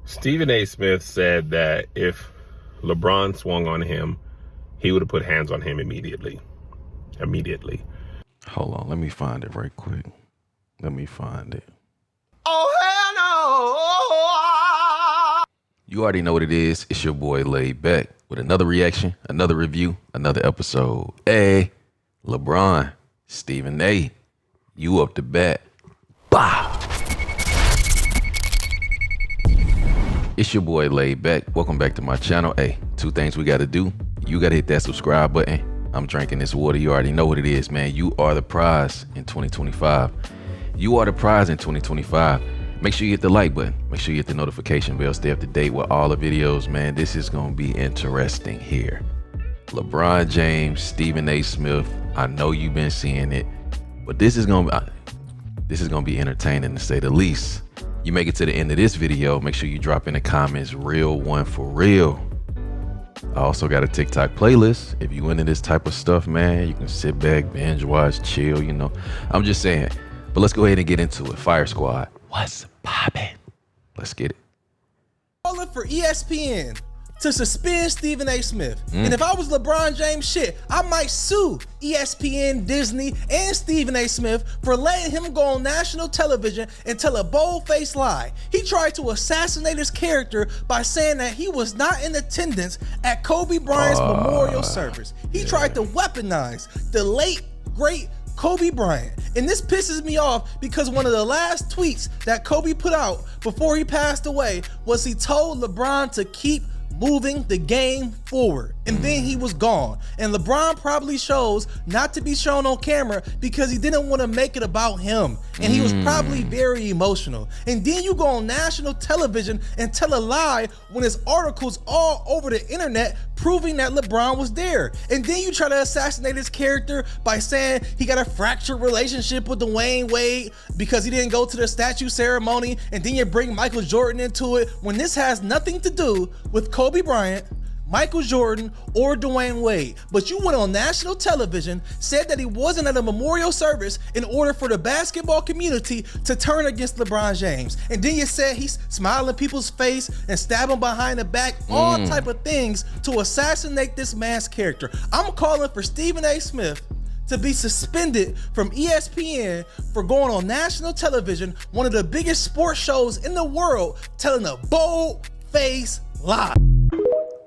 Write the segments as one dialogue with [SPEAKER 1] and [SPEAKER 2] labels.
[SPEAKER 1] Stephen A. Smith said that if LeBron swung on him, he would have put hands on him immediately.
[SPEAKER 2] Hold on, let me find it right quick. Let me find it.
[SPEAKER 3] Oh, hell no!
[SPEAKER 2] You already know what it is. It's your boy Laid Back with another reaction, another review, another episode. Hey, LeBron, Stephen A., you up to bat. Bah! It's your boy Laid Back. Welcome back to my channel. Hey, two things we got to do. You got to hit that subscribe button. I'm drinking this water. You already know what it is, man. You are the prize in 2025. You are the prize in 2025. Make sure you hit the like button. Make sure you hit the notification bell. Stay up to date with all the videos, man. This is going to be interesting here. LeBron James, Stephen A. Smith. I know you've been seeing it, but this is going to be entertaining to say the least. You make it to the end of this video, make sure you drop in the comments, real one for real. I also got a TikTok playlist. If you into this type of stuff, man, you can sit back, binge watch, chill, you know. I'm just saying. But let's go ahead and get into it. Fire Squad, what's poppin'? Let's get it.
[SPEAKER 3] Calling for ESPN to suspend Stephen A. Smith. And if I was LeBron James, shit, I might sue ESPN, Disney, and Stephen A. Smith for letting him go on national television and tell a bold-faced lie. He tried to assassinate his character by saying that he was not in attendance at Kobe Bryant's memorial service. He tried to weaponize the late, great Kobe Bryant. And this pisses me off because one of the last tweets that Kobe put out before he passed away was he told LeBron to keep moving the game forward, and then he was gone. And LeBron probably chose not to be shown on camera because he didn't want to make it about him, and he was probably very emotional. And then you go on national television and tell a lie when there's articles all over the internet proving that LeBron was there. And then you try to assassinate his character by saying he got a fractured relationship with Dwayne Wade because he didn't go to the statue ceremony, and then you bring Michael Jordan into it when this has nothing to do with Kobe Bryant, Michael Jordan, or Dwayne Wade. But you went on national television, said that he wasn't at a memorial service in order for the basketball community to turn against LeBron James. And then you said he's smiling people's face and stabbing behind the back, all type of things to assassinate this man's character. I'm calling for Stephen A. Smith to be suspended from ESPN for going on national television, one of the biggest sports shows in the world, telling a bold-faced lie.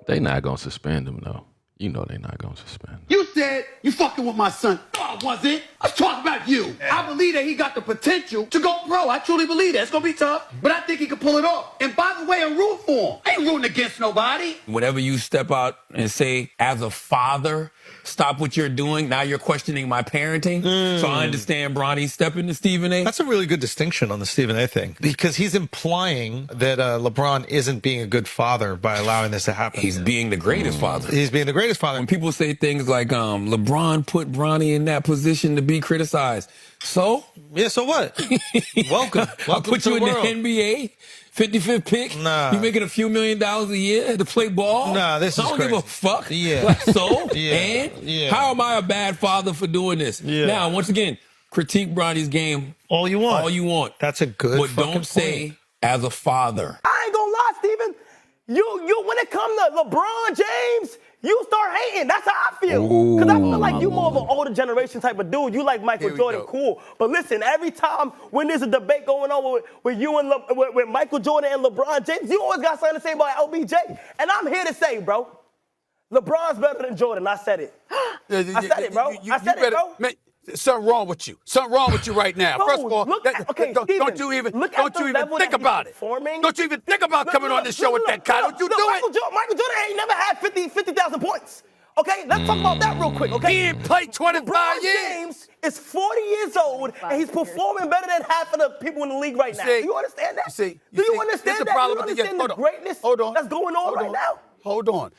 [SPEAKER 2] They not gonna suspend him though. You know they not gonna suspend him.
[SPEAKER 4] You said you fucking with my son. No, I wasn't. I was talking about you. I believe that he got the potential to go pro. I truly believe that. It's gonna be tough, but I think he can pull it off. And by the way, I'm rooting for him. I ain't rooting against nobody.
[SPEAKER 5] Whenever you step out and say, as a father, stop what you're doing, now you're questioning my parenting. So I understand Bronny stepping to Stephen A.
[SPEAKER 6] That's a really good distinction on the Stephen A. thing, because he's implying that LeBron isn't being a good father by allowing this to happen.
[SPEAKER 5] He's being the greatest father.
[SPEAKER 6] He's being the greatest father.
[SPEAKER 5] When people say things like, LeBron put Bronny in that position to be criticized. So?
[SPEAKER 6] Yeah, so what? Welcome.
[SPEAKER 5] I'll put you in the NBA. 55th pick?
[SPEAKER 6] Nah.
[SPEAKER 5] You making a few $1 million a year to play ball?
[SPEAKER 6] Nah, this is
[SPEAKER 5] I don't
[SPEAKER 6] crazy.
[SPEAKER 5] give a fuck.
[SPEAKER 6] Yeah.
[SPEAKER 5] Like, so?
[SPEAKER 6] Yeah.
[SPEAKER 5] And?
[SPEAKER 6] Yeah.
[SPEAKER 5] How am I a bad father for doing this?
[SPEAKER 6] Yeah.
[SPEAKER 5] Now, once again, critique Bronny's game.
[SPEAKER 6] All you want.
[SPEAKER 5] All you want.
[SPEAKER 6] That's a good
[SPEAKER 5] But
[SPEAKER 6] fucking
[SPEAKER 5] don't say,
[SPEAKER 6] point.
[SPEAKER 5] as a father.
[SPEAKER 7] I ain't gonna lie, Stephen. You when it comes to LeBron James, you start hating. That's how I feel. Because I feel like you more of an older generation type of dude. You like Michael Jordan, cool. But listen, every time when there's a debate going on with you and with Michael Jordan and LeBron James, you always got something to say about LBJ. And I'm here to say, bro, LeBron's better than Jordan. I said it. I said it, bro. I said it, bro.
[SPEAKER 4] Man, something wrong with you. Something wrong with you right now.
[SPEAKER 7] Bro,
[SPEAKER 4] First of all,
[SPEAKER 7] don't you even
[SPEAKER 4] think about it. Don't you even think about coming on this show with that guy. Don't you do it.
[SPEAKER 7] Michael Jordan ain't never had 50,000 points. Okay, let's talk about that real quick, okay?
[SPEAKER 4] He ain't played 25
[SPEAKER 7] LeBron
[SPEAKER 4] years.
[SPEAKER 7] James is 40 years old, and he's performing better than half of the people in the league right now. Do you understand that? Do you understand that? Do you understand the greatness that's going on right now?
[SPEAKER 4] Hold on.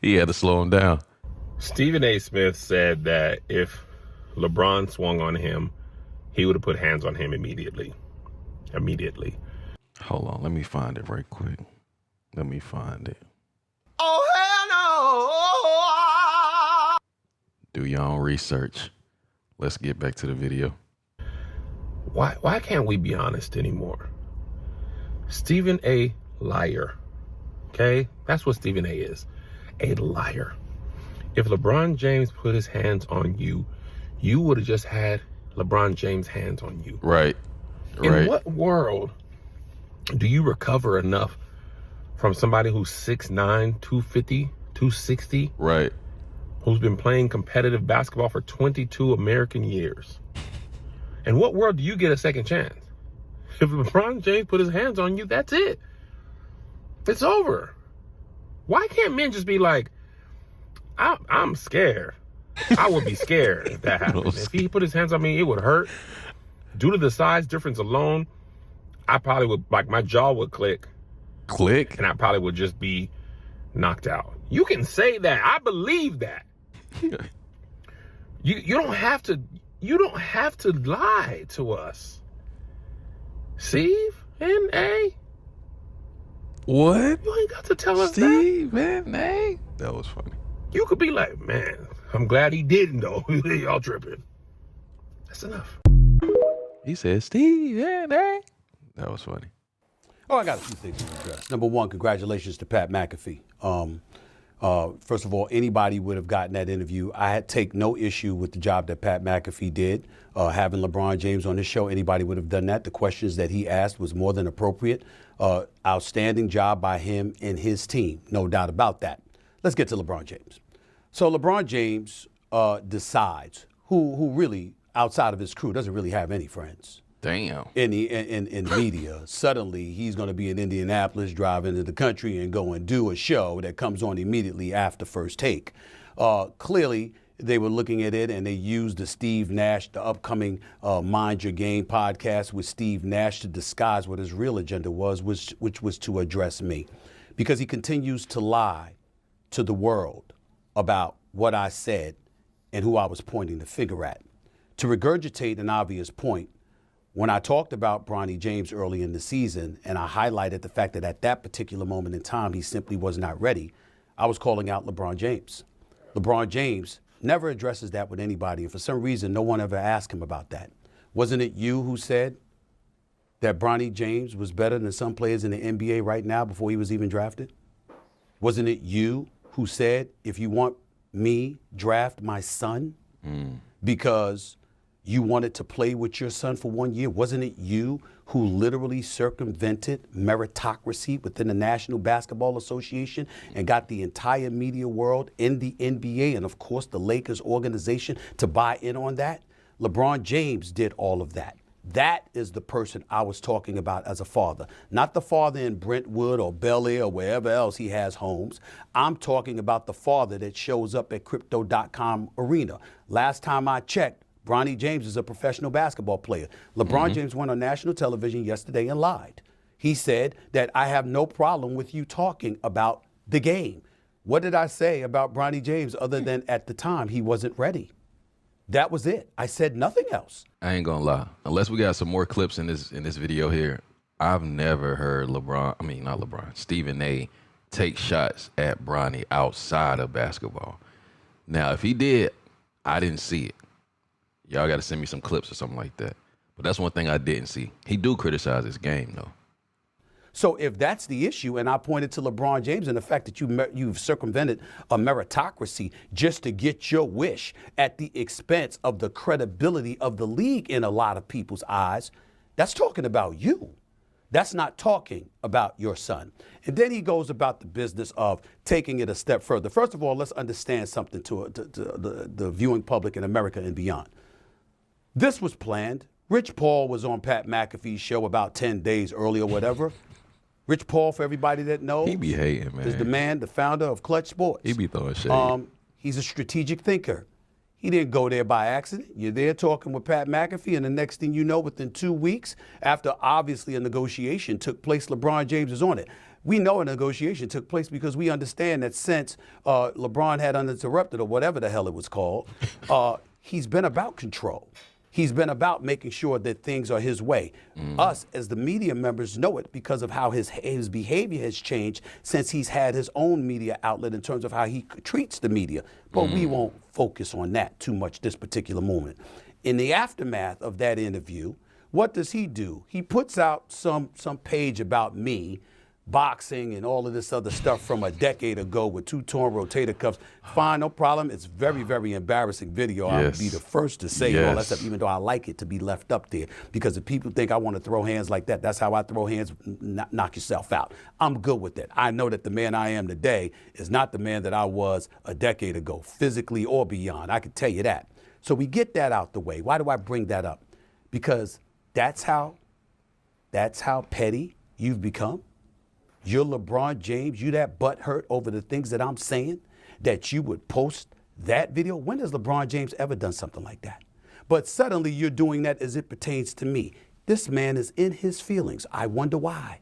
[SPEAKER 2] He had to slow him down.
[SPEAKER 1] Stephen A. Smith said that if LeBron swung on him, he would have put hands on him immediately.
[SPEAKER 2] Hold on, let me find it right quick. Let me find it.
[SPEAKER 3] Oh, hell no!
[SPEAKER 2] Do your own research. Let's get back to the video.
[SPEAKER 1] Why can't we be honest anymore? Stephen A. liar. Okay? That's what Stephen A. is. A liar. If LeBron James put his hands on you, you would have just had LeBron James' hands on you.
[SPEAKER 2] Right.
[SPEAKER 1] In what world do you recover enough from somebody who's 6'9", 250, 260?
[SPEAKER 2] Right.
[SPEAKER 1] Who's been playing competitive basketball for 22 American years? In what world do you get a second chance? If LeBron James put his hands on you, that's it. It's over. Why can't men just be like, I'm scared. I would be scared if that happened. If he put his hands on me, it would hurt. Due to the size difference alone, I probably would, like, my jaw would click.
[SPEAKER 2] Click?
[SPEAKER 1] And I probably would just be knocked out. You can say that. I believe that. You don't have to lie to us. Steve and A.
[SPEAKER 2] What?
[SPEAKER 1] You ain't got to tell us
[SPEAKER 2] Steve and A. That was funny.
[SPEAKER 1] You could be like, man, I'm glad he didn't though. Y'all tripping. That's enough.
[SPEAKER 2] He said Steve and A. That was funny.
[SPEAKER 4] Oh, I got a few things to address. Number one, congratulations to Pat McAfee. First of all, anybody would have gotten that interview. I take no issue with the job that Pat McAfee did. Having LeBron James on his show, anybody would have done that. The questions that he asked was more than appropriate. Outstanding job by him and his team, no doubt about that. Let's get to LeBron James. So LeBron James decides who really, outside of his crew, doesn't really have any friends.
[SPEAKER 2] Damn.
[SPEAKER 4] In media. Suddenly, he's going to be in Indianapolis, drive into the country, and go and do a show that comes on immediately after First Take. Clearly, they were looking at it, and they used the Steve Nash, the upcoming Mind Your Game podcast with Steve Nash to disguise what his real agenda was, which was to address me. Because he continues to lie to the world about what I said and who I was pointing the finger at. To regurgitate an obvious point, when I talked about Bronny James early in the season, and I highlighted the fact that at that particular moment in time, he simply was not ready, I was calling out LeBron James. LeBron James never addresses that with anybody, and for some reason, no one ever asked him about that. Wasn't it you who said that Bronny James was better than some players in the NBA right now before he was even drafted? Wasn't it you who said, if you want me, draft my son? Because you wanted to play with your son for 1 year? Wasn't it you who literally circumvented meritocracy within the National Basketball Association and got the entire media world in the NBA and, of course, the Lakers organization to buy in on that? LeBron James did all of that. That is the person I was talking about as a father. Not the father in Brentwood or Bel Air or wherever else he has homes. I'm talking about the father that shows up at Crypto.com arena. Last time I checked, Bronny James is a professional basketball player. LeBron James went on national television yesterday and lied. He said that I have no problem with you talking about the game. What did I say about Bronny James other than at the time he wasn't ready? That was it. I said nothing else.
[SPEAKER 2] I ain't gonna lie. Unless we got some more clips in this video here, I've never heard Stephen A. take shots at Bronny outside of basketball. Now, if he did, I didn't see it. Y'all got to send me some clips or something like that. But that's one thing I didn't see. He do criticize his game, though.
[SPEAKER 4] So if that's the issue, and I pointed to LeBron James and the fact that you've circumvented a meritocracy just to get your wish at the expense of the credibility of the league in a lot of people's eyes, that's talking about you. That's not talking about your son. And then he goes about the business of taking it a step further. First of all, let's understand something to the viewing public in America and beyond. This was planned. Rich Paul was on Pat McAfee's show about 10 days earlier or whatever. Rich Paul, for everybody that knows,
[SPEAKER 2] He be hating, man.
[SPEAKER 4] is the man, the founder of Clutch Sports.
[SPEAKER 2] He be throwing shade.
[SPEAKER 4] He's a strategic thinker. He didn't go there by accident. You're there talking with Pat McAfee, and the next thing you know, within 2 weeks, after obviously a negotiation took place, LeBron James is on it. We know a negotiation took place because we understand that since LeBron had uninterrupted, or whatever the hell it was called, he's been about control. He's been about making sure that things are his way. Us, as the media members, know it because of how his behavior has changed since he's had his own media outlet in terms of how he treats the media. But we won't focus on that too much this particular moment. In the aftermath of that interview, What does he do? He puts out some page about me, boxing and all of this other stuff from a decade ago with 2 torn rotator cuffs. Fine, no problem. It's very, very embarrassing video. I'll be the first to say all that stuff, even though I like it to be left up there. Because if people think I want to throw hands like that, that's how I throw hands, knock yourself out. I'm good with it. I know that the man I am today is not the man that I was a decade ago, physically or beyond. I can tell you that. So we get that out the way. Why do I bring that up? Because that's how petty you've become. You're LeBron James, you that butthurt over the things that I'm saying, that you would post that video. When has LeBron James ever done something like that? But suddenly you're doing that as it pertains to me. This man is in his feelings. I wonder why.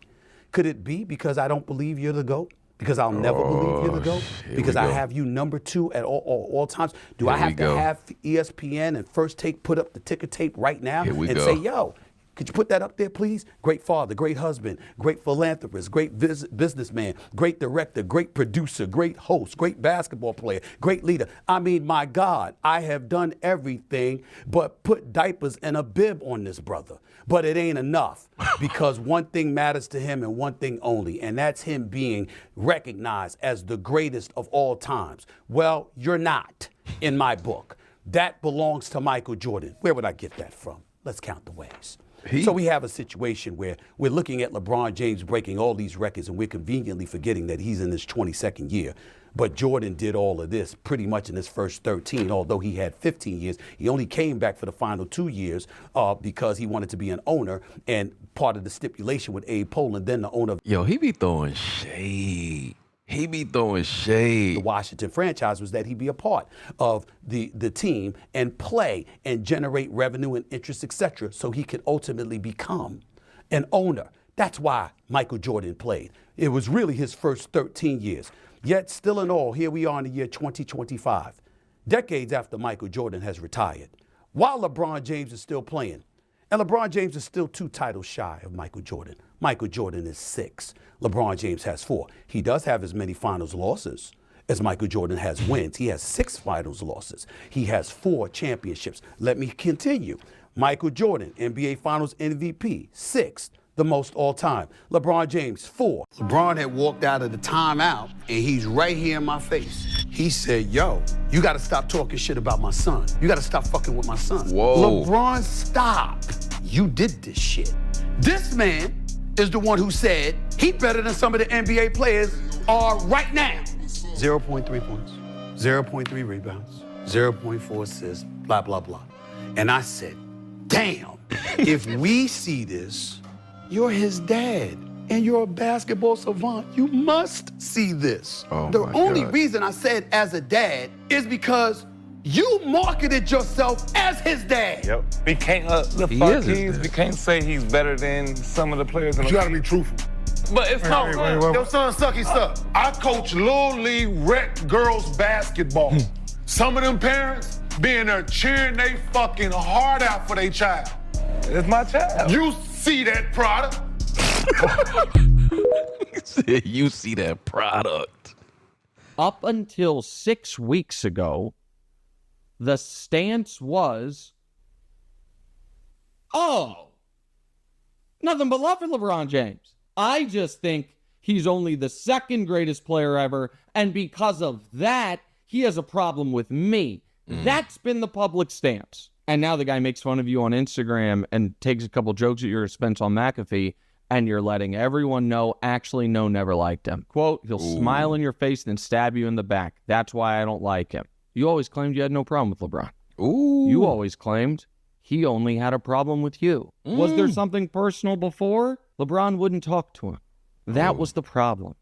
[SPEAKER 4] Could it be because I don't believe you're the GOAT? Because I'll never believe you're the GOAT? Because I have you number 2 at all times? Do I have to have ESPN and First Take put up the ticker tape right now and say, yo, could you put that up there, please? Great father, great husband, great philanthropist, great businessman, great director, great producer, great host, great basketball player, great leader. I mean, my God, I have done everything but put diapers and a bib on this brother. But it ain't enough because one thing matters to him and one thing only, and that's him being recognized as the greatest of all times. Well, you're not in my book. That belongs to Michael Jordan. Where would I get that from? Let's count the ways. So we have a situation where we're looking at LeBron James breaking all these records, and we're conveniently forgetting that he's in his 22nd year. But Jordan did all of this pretty much in his first 13, although he had 15 years. He only came back for the final 2 years because he wanted to be an owner, and part of the stipulation with Abe Poland, then the owner of
[SPEAKER 2] he be throwing shade. He be throwing shade.
[SPEAKER 4] The Washington franchise was that he be a part of the team and play and generate revenue and interest, etc., so he could ultimately become an owner. That's why Michael Jordan played. It was really his first 13 years. Yet still in all, here we are in the year 2025, decades after Michael Jordan has retired, while LeBron James is still playing. And LeBron James is still 2 titles shy of Michael Jordan. Michael Jordan is 6. LeBron James has 4. He does have as many finals losses as Michael Jordan has wins. He has 6 finals losses. He has 4 championships. Let me continue. Michael Jordan, NBA Finals MVP, 6th, the most all time. LeBron James, 4. LeBron had walked out of the timeout, and he's right here in my face. He said, yo, you got to stop talking shit about my son. You got to stop fucking with my son.
[SPEAKER 2] Whoa.
[SPEAKER 4] LeBron, stop. You did this shit. This man is the one who said he better than some of the NBA players are right now. 0.3 points, 0.3 rebounds, 0.4 assists, blah, blah, blah. And I said, damn, if we see this, you're his dad and you're a basketball savant. You must see this. The only reason I said as a dad is because you marketed yourself as his dad.
[SPEAKER 8] Yep. We can't we can't say he's better than some of the players in the
[SPEAKER 9] You gotta be truthful.
[SPEAKER 8] But it's not good.
[SPEAKER 9] Your son sucky stuff. I coach Little League rec girls basketball. Some of them parents being there cheering they fucking heart out for their child.
[SPEAKER 8] It's my child.
[SPEAKER 9] You see that product.
[SPEAKER 2] You see that product.
[SPEAKER 10] Up until 6 weeks ago, the stance was, oh, nothing but love for LeBron James. I just think he's only the 2nd greatest player ever, and because of that, he has a problem with me. That's been the public stance. And now the guy makes fun of you on Instagram and takes a couple jokes at your expense on McAfee, and you're letting everyone know, actually, no, never liked him. Quote, he'll smile in your face and then stab you in the back. That's why I don't like him. You always claimed you had no problem with LeBron. You always claimed he only had a problem with you. Was there something personal before? LeBron wouldn't talk to him. That was the problem.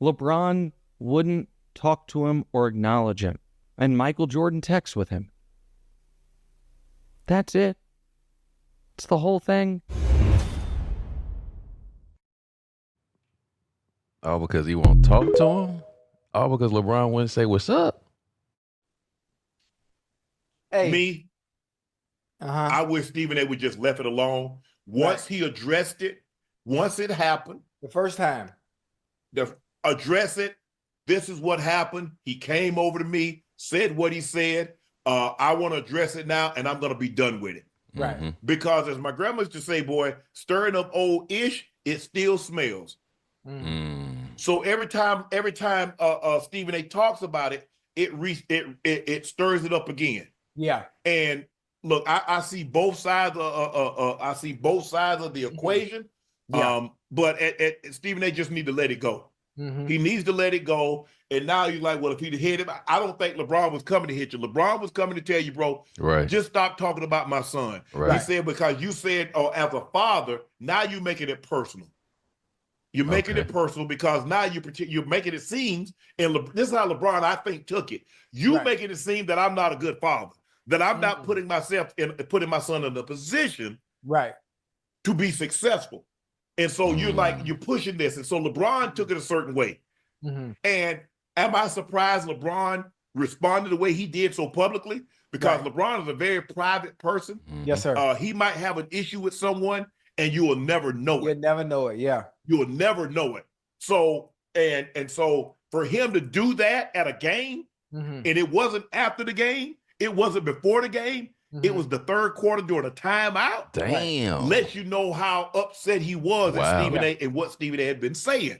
[SPEAKER 10] LeBron wouldn't talk to him or acknowledge him. And Michael Jordan texts with him. That's it. It's the whole thing.
[SPEAKER 2] All because he won't talk to him? All because LeBron wouldn't say what's up?
[SPEAKER 7] Hey.
[SPEAKER 9] Me, I wish Stephen A would just left it alone. Once he addressed it, once it happened.
[SPEAKER 7] The first time.
[SPEAKER 9] Address it. This is what happened. He came over to me, said what he said. I want to address it now, and I'm going to be done with it.
[SPEAKER 7] Right.
[SPEAKER 11] Because as my grandma used to say, boy, stirring up old ish, it still smells. So every time Stephen A talks about it, it stirs it up again.
[SPEAKER 7] Yeah.
[SPEAKER 11] And look, I see both sides. I see both sides of the equation.
[SPEAKER 7] Yeah.
[SPEAKER 11] But Stephen A just need to let it go. He needs to let it go. And now you're like, well, if he'd hit him, I don't think LeBron was coming to hit you. LeBron was coming to tell you, bro, just stop talking about my son. He said, because you said, oh, as a father, now you're making it personal. You're making it personal because now you're making it seem, and this is how LeBron, I think, took it. You making it seem that I'm not a good father, that I'm not putting my son in a position to be successful. And so you're pushing this. And so LeBron took it a certain way. And am I surprised LeBron responded the way he did so publicly? Because LeBron is a very private person.
[SPEAKER 7] Yes, sir.
[SPEAKER 11] He might have an issue with someone and you will never know it.
[SPEAKER 7] You'll never know it, yeah.
[SPEAKER 11] You will never know it. So, and so for him to do that at a game, and it wasn't after the game, it wasn't before the game, it was the third quarter during a timeout.
[SPEAKER 2] Damn.
[SPEAKER 11] Lets you know how upset he was at Stephen A and what Stephen A had been saying.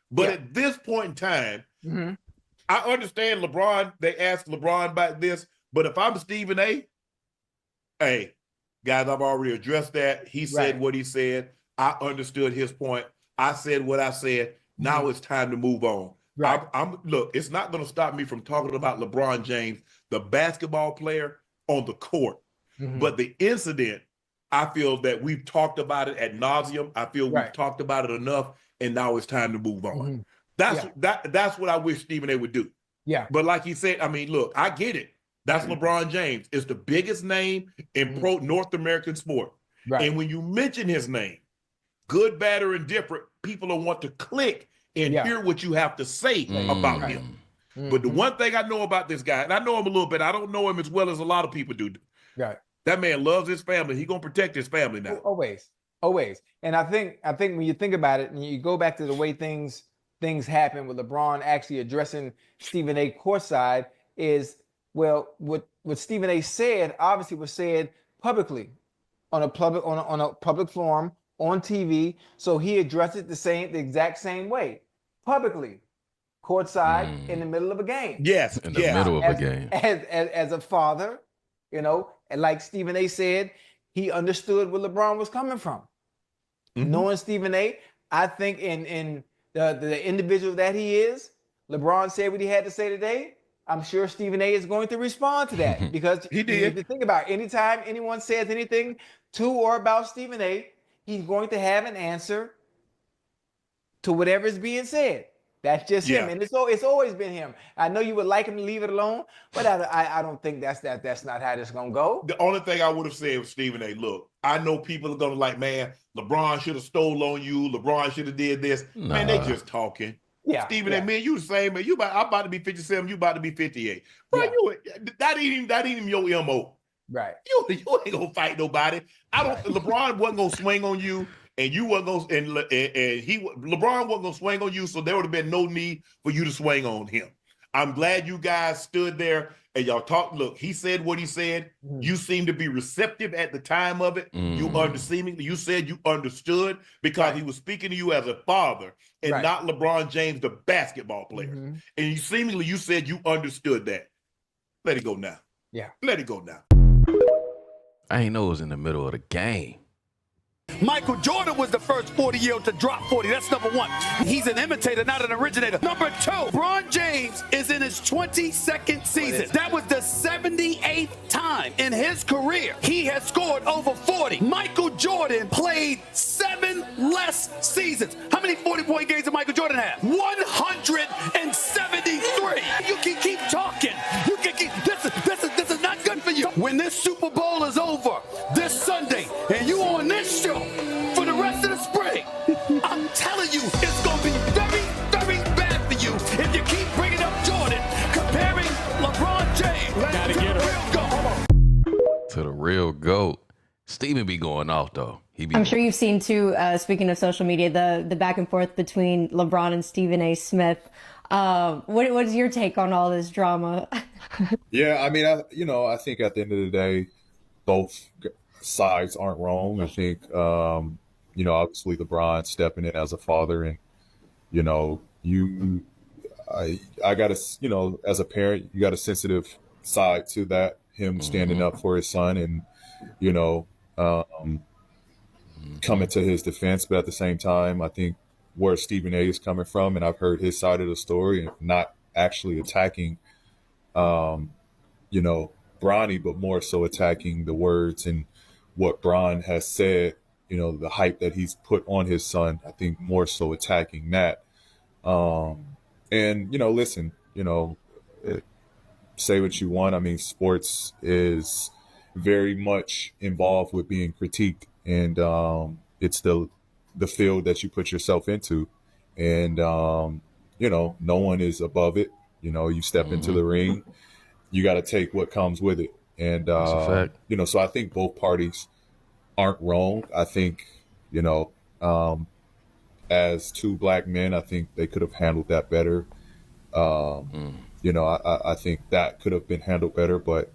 [SPEAKER 11] But at this point in time, I understand LeBron, they asked LeBron about this, but if I'm Stephen A, hey, guys, I've already addressed that. He said what he said. I understood his point. I said what I said. Now it's time to move on. Look, it's not going to stop me from talking about LeBron James, the basketball player on the court. But the incident, I feel that we've talked about it ad nauseum. I feel we've talked about it enough, and now it's time to move on. That's what I wish Stephen A would do.
[SPEAKER 7] Yeah.
[SPEAKER 11] But like he said, I mean, look, I get it. That's LeBron James. It's the biggest name in pro North American sport. And when you mention his name, good, bad, or indifferent, people will want to click and hear what you have to say about him. But the one thing I know about this guy, and I know him a little bit, I don't know him as well as a lot of people do. That man loves his family. He's gonna protect his family now.
[SPEAKER 12] Always. And I think when you think about it, and you go back to the way things happen with LeBron actually addressing Stephen A. courtside, is well, what Stephen A. said obviously was said publicly on a public forum on TV. So he addressed it the exact same way, publicly, courtside in the middle of a game.
[SPEAKER 11] Yes,
[SPEAKER 2] in the middle of a game.
[SPEAKER 12] As a father, and like Stephen A. said, he understood where LeBron was coming from. Knowing Stephen A., I think in the individual that he is, LeBron said what he had to say today. I'm sure Stephen A. is going to respond to that because
[SPEAKER 11] he did.
[SPEAKER 12] You need to think about it. Anytime anyone says anything to or about Stephen A., he's going to have an answer to whatever is being said. That's just him, and it's always been him. I know you would like him to leave it alone, but I don't think that's not how this gonna go.
[SPEAKER 11] The only thing I would have said was Stephen A. Look, I know people are gonna like, man, LeBron should have stole on you. LeBron should have did this. Nah. Man, they just talking.
[SPEAKER 12] Yeah,
[SPEAKER 11] Stephen A. Man, you the same man. I'm about to be 57. You about to be 58. Bro, that ain't even your MO.
[SPEAKER 12] Right.
[SPEAKER 11] You ain't gonna fight nobody. LeBron wasn't gonna swing on you. And you wasn't gonna, LeBron wasn't gonna swing on you, so there would have been no need for you to swing on him. I'm glad you guys stood there and y'all talked. Look, he said what he said. You seemed to be receptive at the time of it. You said you understood because he was speaking to you as a father and not LeBron James, the basketball player. And you said you understood that. Let it go now.
[SPEAKER 12] Yeah.
[SPEAKER 11] Let it go now.
[SPEAKER 2] I ain't know it was in the middle of the game.
[SPEAKER 4] Michael Jordan was the first 40-year-old to drop 40. That's number one. He's an imitator, not an originator. Number two, LeBron James is in his 22nd season. That was the 78th time in his career he has scored over 40. Michael Jordan played 7 less seasons. How many 40-point games did Michael Jordan have? 173. You can keep talking. You can keep. This is not good for you. When this Super Bowl is over this Sunday, and you on this show for the rest of the spring, I'm telling you, it's going to be very, very bad for you if you keep bringing up Jordan, comparing LeBron James to the real GOAT.
[SPEAKER 2] To the real GOAT. Stephen be going off, though.
[SPEAKER 13] I'm sure you've seen, too, speaking of social media, the back and forth between LeBron and Stephen A. Smith. What is your take on all this drama?
[SPEAKER 14] Yeah, I mean, I think at the end of the day, both sides aren't wrong. I think, you know, obviously LeBron stepping in as a father, and, you know, I got a, you know, as a parent, you got a sensitive side to that, him standing up for his son and, you know, coming to his defense. But at the same time, I think where Stephen A is coming from, and I've heard his side of the story, and not actually attacking, you know, Bronny, but more so attacking the words and what Bron has said, you know, the hype that he's put on his son. I think more so attacking that. And, you know, listen, you know, say what you want. I mean, sports is very much involved with being critiqued, and it's the field that you put yourself into. And, you know, no one is above it. You know, you step into the ring, you got to take what comes with it. And, you know, so I think both parties aren't wrong. I think, you know, as two black men, I think they could have handled that better. You know, I think that could have been handled better, but,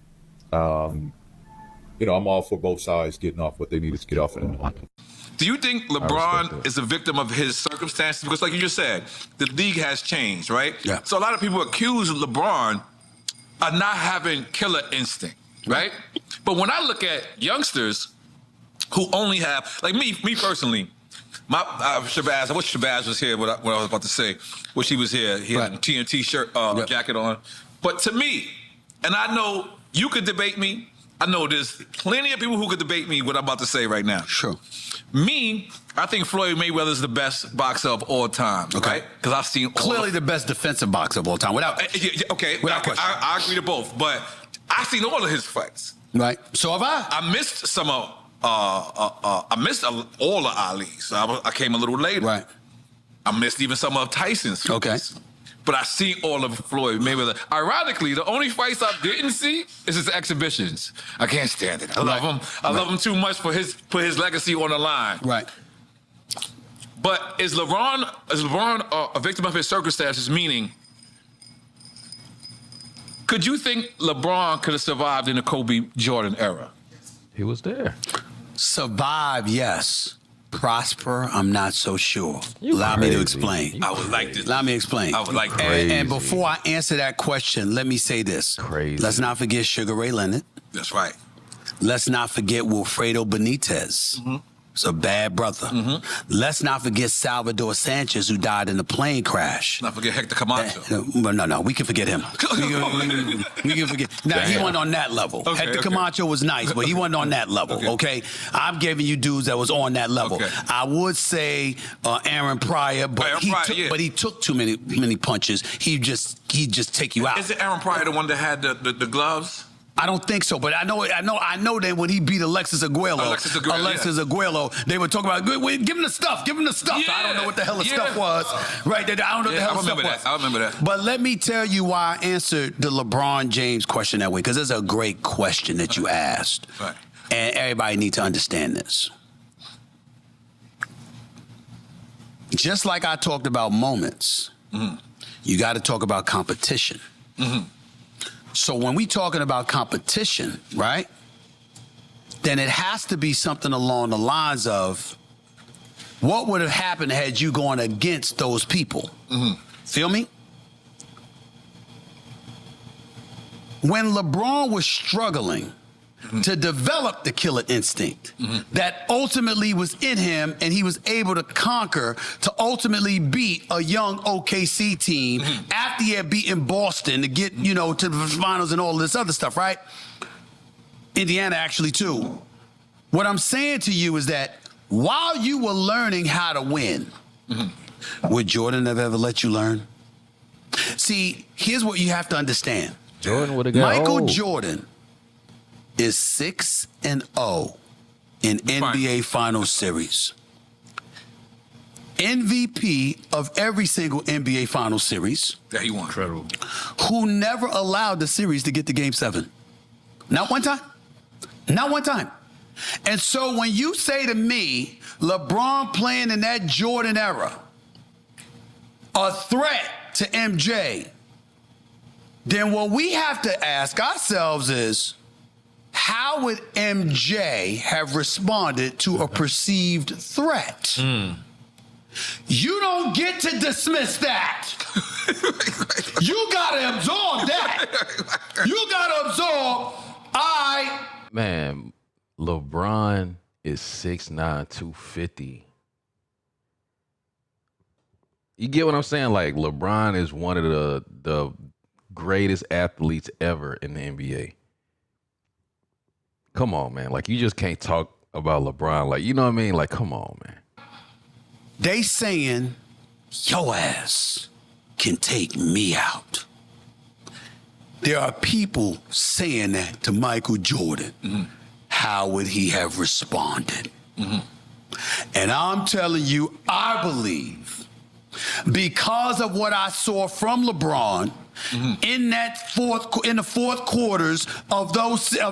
[SPEAKER 14] you know, I'm all for both sides getting off what they needed to get off of.
[SPEAKER 15] Do you think LeBron is a victim of his circumstances? Because like you just said, the league has changed, right? Yeah. So a lot of people accuse LeBron of not having killer instinct, right? But when I look at youngsters who only have, like me personally, my Shabazz, I wish Shabazz was here, what I was about to say. Wish he was here. He had a TNT shirt, jacket on. But to me, and I know you could debate me, I know there's plenty of people who could debate me what I'm about to say right now. Sure. Me, I think Floyd Mayweather is the best boxer of all time, right? Because I've seen
[SPEAKER 4] Clearly the best defensive boxer of all time, without
[SPEAKER 15] okay,
[SPEAKER 4] without question.
[SPEAKER 15] I agree to both, but I've seen all of his fights.
[SPEAKER 4] Right. So have I.
[SPEAKER 15] I missed some of I missed all of Ali's. I came a little later. Right. I missed even some of Tyson's fights. Okay. But I see all of Floyd Mayweather. Ironically, the only fights I didn't see is his exhibitions. I can't stand it. I love him. I love him too much for his legacy on the line. Right. But is LeBron a victim of his circumstances? Meaning, could you think LeBron could have survived in the Kobe Jordan era?
[SPEAKER 2] He was there.
[SPEAKER 4] Survive, yes. Prosper, I'm not so sure. Allow me to explain.
[SPEAKER 15] I would like to.
[SPEAKER 4] Allow me to explain.
[SPEAKER 15] I would like to.
[SPEAKER 4] And before I answer that question, let me say this. Crazy. Let's not forget Sugar Ray Leonard.
[SPEAKER 15] That's right.
[SPEAKER 4] Let's not forget Wilfredo Benitez. Mm-hmm. He's a bad brother. Mm-hmm. Let's not forget Salvador Sanchez, who died in a plane crash.
[SPEAKER 15] Not forget Hector Camacho.
[SPEAKER 4] No, we can forget him. we can forget. Now, he wasn't on that level. Okay, Hector Camacho was nice, but he wasn't on that level, okay? I'm giving you dudes that was on that level. Okay. I would say Aaron Pryor, but he took too many punches. He'd just take you out.
[SPEAKER 15] Is it Aaron Pryor the one that had the gloves?
[SPEAKER 4] I don't think so, but I know that when he beat Alexis Aguero, they would talk about, give him the stuff. Yeah, I don't know what the hell the stuff was. Right? I don't know what the hell the stuff was.
[SPEAKER 15] I remember that.
[SPEAKER 4] But let me tell you why I answered the LeBron James question that way, because it's a great question that you asked. Right. And everybody needs to understand this. Just like I talked about moments, you got to talk about competition. Mm-hmm. So when we talking about competition, right, then it has to be something along the lines of what would have happened had you gone against those people? Mm-hmm. Feel me? When LeBron was struggling to develop the killer instinct that ultimately was in him, and he was able to conquer to ultimately beat a young OKC team after he had beaten Boston to get, to the finals and all this other stuff, right? Indiana actually too. What I'm saying to you is that while you were learning how to win, would Jordan have ever let you learn? See, here's what you have to understand.
[SPEAKER 2] Jordan would have got
[SPEAKER 4] Michael Jordan is 6-0 in NBA Finals Series. MVP of every single NBA Finals Series.
[SPEAKER 15] That he won. Incredible.
[SPEAKER 4] Who never allowed the series to get to Game 7. Not one time. Not one time. And so when you say to me, LeBron playing in that Jordan era, a threat to MJ, then what we have to ask ourselves is, how would MJ have responded to a perceived threat? You don't get to dismiss that. You gotta absorb that. You gotta absorb.
[SPEAKER 2] Man, LeBron is 6'9", 250. You get what I'm saying? Like, LeBron is one of the greatest athletes ever in the NBA. Come on, man. Like, you just can't talk about LeBron. Like, you know what I mean? Like, come on, man.
[SPEAKER 4] They saying, your ass can take me out. There are people saying that to Michael Jordan. How would he have responded? And I'm telling you, I believe, because of what I saw from LeBron in the fourth quarters of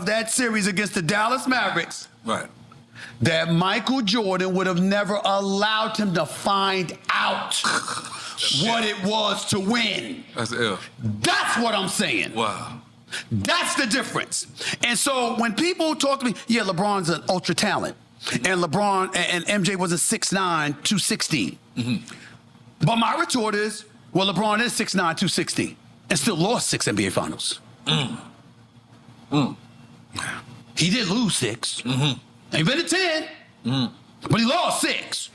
[SPEAKER 4] that series against the Dallas Mavericks, that Michael Jordan would have never allowed him to find out what it was to win.
[SPEAKER 15] That's ill.
[SPEAKER 4] That's what I'm saying.
[SPEAKER 15] Wow.
[SPEAKER 4] That's the difference. And so when people talk to me, yeah, LeBron's an ultra talent, and LeBron and MJ was a 6'9", 260. But my retort is, well, LeBron is 6'9", 260, and still lost 6 NBA Finals. He did lose 6. He been to 10, but he lost 6.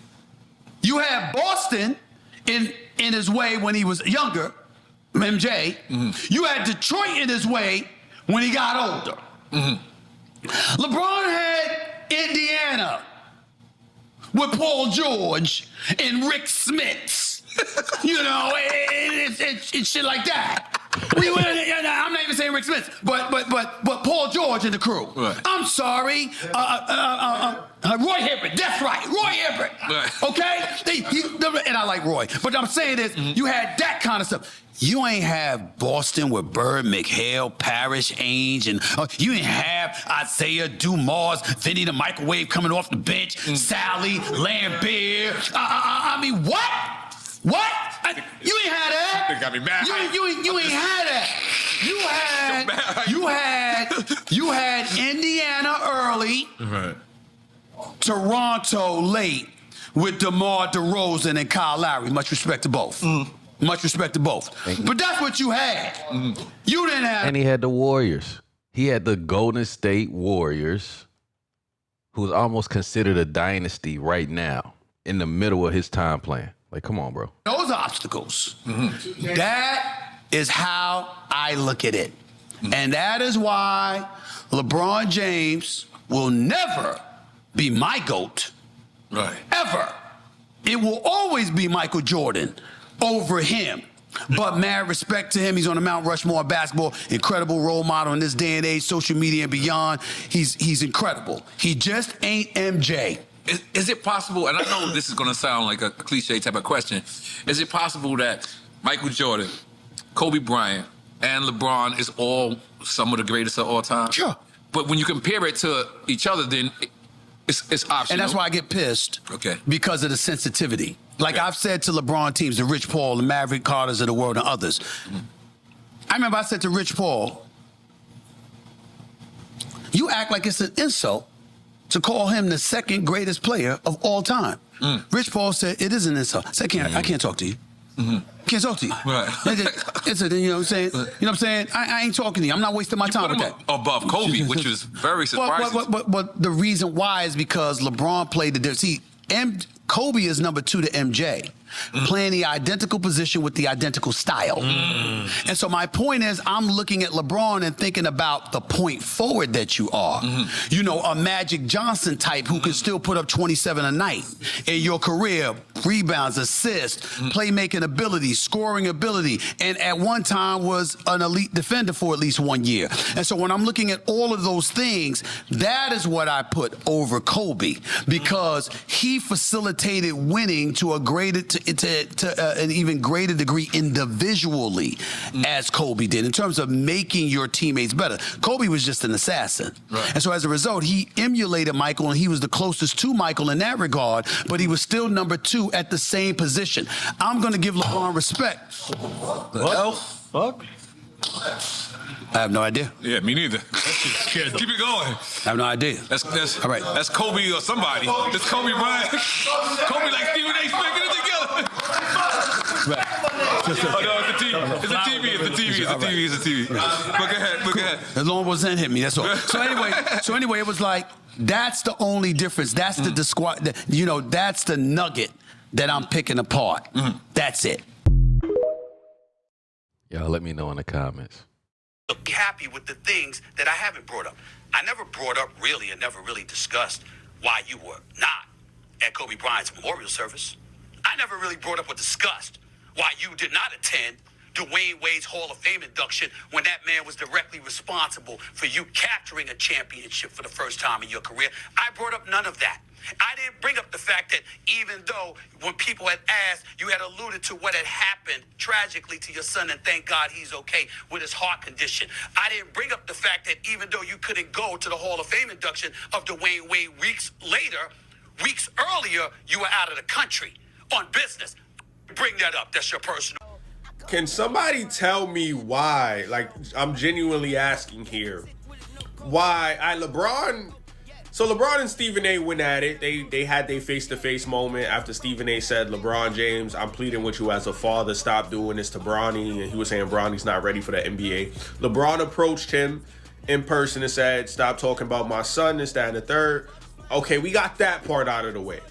[SPEAKER 4] You have Boston in his way when he was younger, MJ. You had Detroit in his way when he got older. LeBron had Indiana with Paul George and Rick Smits. You know, it's shit like that. I'm not even saying Rick Smith, but Paul George and the crew. I'm sorry, Roy Hibbert. That's right, Roy Hibbert. Okay, and I like Roy, but I'm saying is you had that kind of stuff. You ain't have Boston with Bird, McHale, Parrish, Ainge, and you ain't have Isaiah, Dumas, Vinny the Microwave coming off the bench, Sally, Lambert. I mean, what? What? You ain't had that.
[SPEAKER 15] They got me mad.
[SPEAKER 4] You ain't had that. You had Indiana early, Toronto late with DeMar DeRozan and Kyle Lowry. Much respect to both. Much respect to both. But that's what you had. You didn't have.
[SPEAKER 2] And he had the Warriors. He had the Golden State Warriors, who's almost considered a dynasty right now, in the middle of his time playing. Like, come on, bro.
[SPEAKER 4] Those obstacles. That is how I look at it. And that is why LeBron James will never be my GOAT. Ever. It will always be Michael Jordan over him. But mad respect to him. He's on the Mount Rushmore of basketball. Incredible role model in this day and age, social media and beyond. He's incredible. He just ain't MJ.
[SPEAKER 15] Is it possible, and I know this is going to sound like a cliche type of question, is it possible that Michael Jordan, Kobe Bryant, and LeBron is all some of the greatest of all time?
[SPEAKER 4] Sure.
[SPEAKER 15] But when you compare it to each other, then it's optional.
[SPEAKER 4] And that's why I get pissed.
[SPEAKER 15] Okay.
[SPEAKER 4] Because of the sensitivity. Like I've said to LeBron teams, the Rich Paul, the Maverick Carters of the world, and others. I remember I said to Rich Paul, you act like it's an insult to call him the second greatest player of all time. Rich Paul said, it is an insult. I said, I can't talk to you. Can't talk to you. It's a, you know what I'm saying? You know what I'm saying? I ain't talking to you. I'm not wasting my time with that.
[SPEAKER 15] Above Kobe, which is very surprising.
[SPEAKER 4] But the reason why is because LeBron played the difference. See, Kobe is number 2 to MJ, playing the identical position with the identical style. And so my point is, I'm looking at LeBron and thinking about the point forward that you are. You know, a Magic Johnson type who can still put up 27 a night in your career, rebounds, assists, playmaking ability, scoring ability, and at one time was an elite defender for at least 1 year. And so when I'm looking at all of those things, that is what I put over Kobe, because he facilitated winning to a greater, to an even greater degree individually as Kobe did in terms of making your teammates better. Kobe was just an assassin. And so as a result, he emulated Michael, and he was the closest to Michael in that regard, but he was still number 2 at the same position. I'm going to give LeBron respect.
[SPEAKER 6] Fuck.
[SPEAKER 4] I have no idea.
[SPEAKER 15] Yeah, me neither. Keep it going.
[SPEAKER 4] I have no idea.
[SPEAKER 15] That's
[SPEAKER 4] all right.
[SPEAKER 15] That's Kobe or somebody. It's Kobe Bryant. Kobe like Stephen A. Smith, get it together.
[SPEAKER 4] Right.
[SPEAKER 15] Oh no, it's the TV. It's the TV. It's the TV. It's the TV. It's the TV. But go ahead. Go ahead.
[SPEAKER 4] As long as it didn't hit me, that's all. So anyway, it was like that's the only difference. That's the that's the nugget that I'm picking apart. That's it.
[SPEAKER 2] Y'all let me know in the comments.
[SPEAKER 16] Be happy with the things that I haven't brought up. I never brought up really and never really discussed why you were not at Kobe Bryant's memorial service. I never really brought up or discussed why you did not attend Dwayne Wade's Hall of Fame induction when that man was directly responsible for you capturing a championship for the first time in your career. I brought up none of that. I didn't bring up the fact that even though when people had asked, you had alluded to what had happened tragically to your son, and thank God he's okay with his heart condition. I didn't bring up the fact that even though you couldn't go to the Hall of Fame induction of Dwayne Wade weeks earlier, you were out of the country on business. Bring that up. That's your personal.
[SPEAKER 17] Can somebody tell me why? Like, I'm genuinely asking here. Why LeBron and Stephen A went at it. They had their face-to-face moment after Stephen A said, LeBron James, I'm pleading with you as a father, stop doing this to Bronny. And he was saying Bronny's not ready for the NBA. LeBron approached him in person and said, stop talking about my son, this, that, and the third. Okay, we got that part out of the way.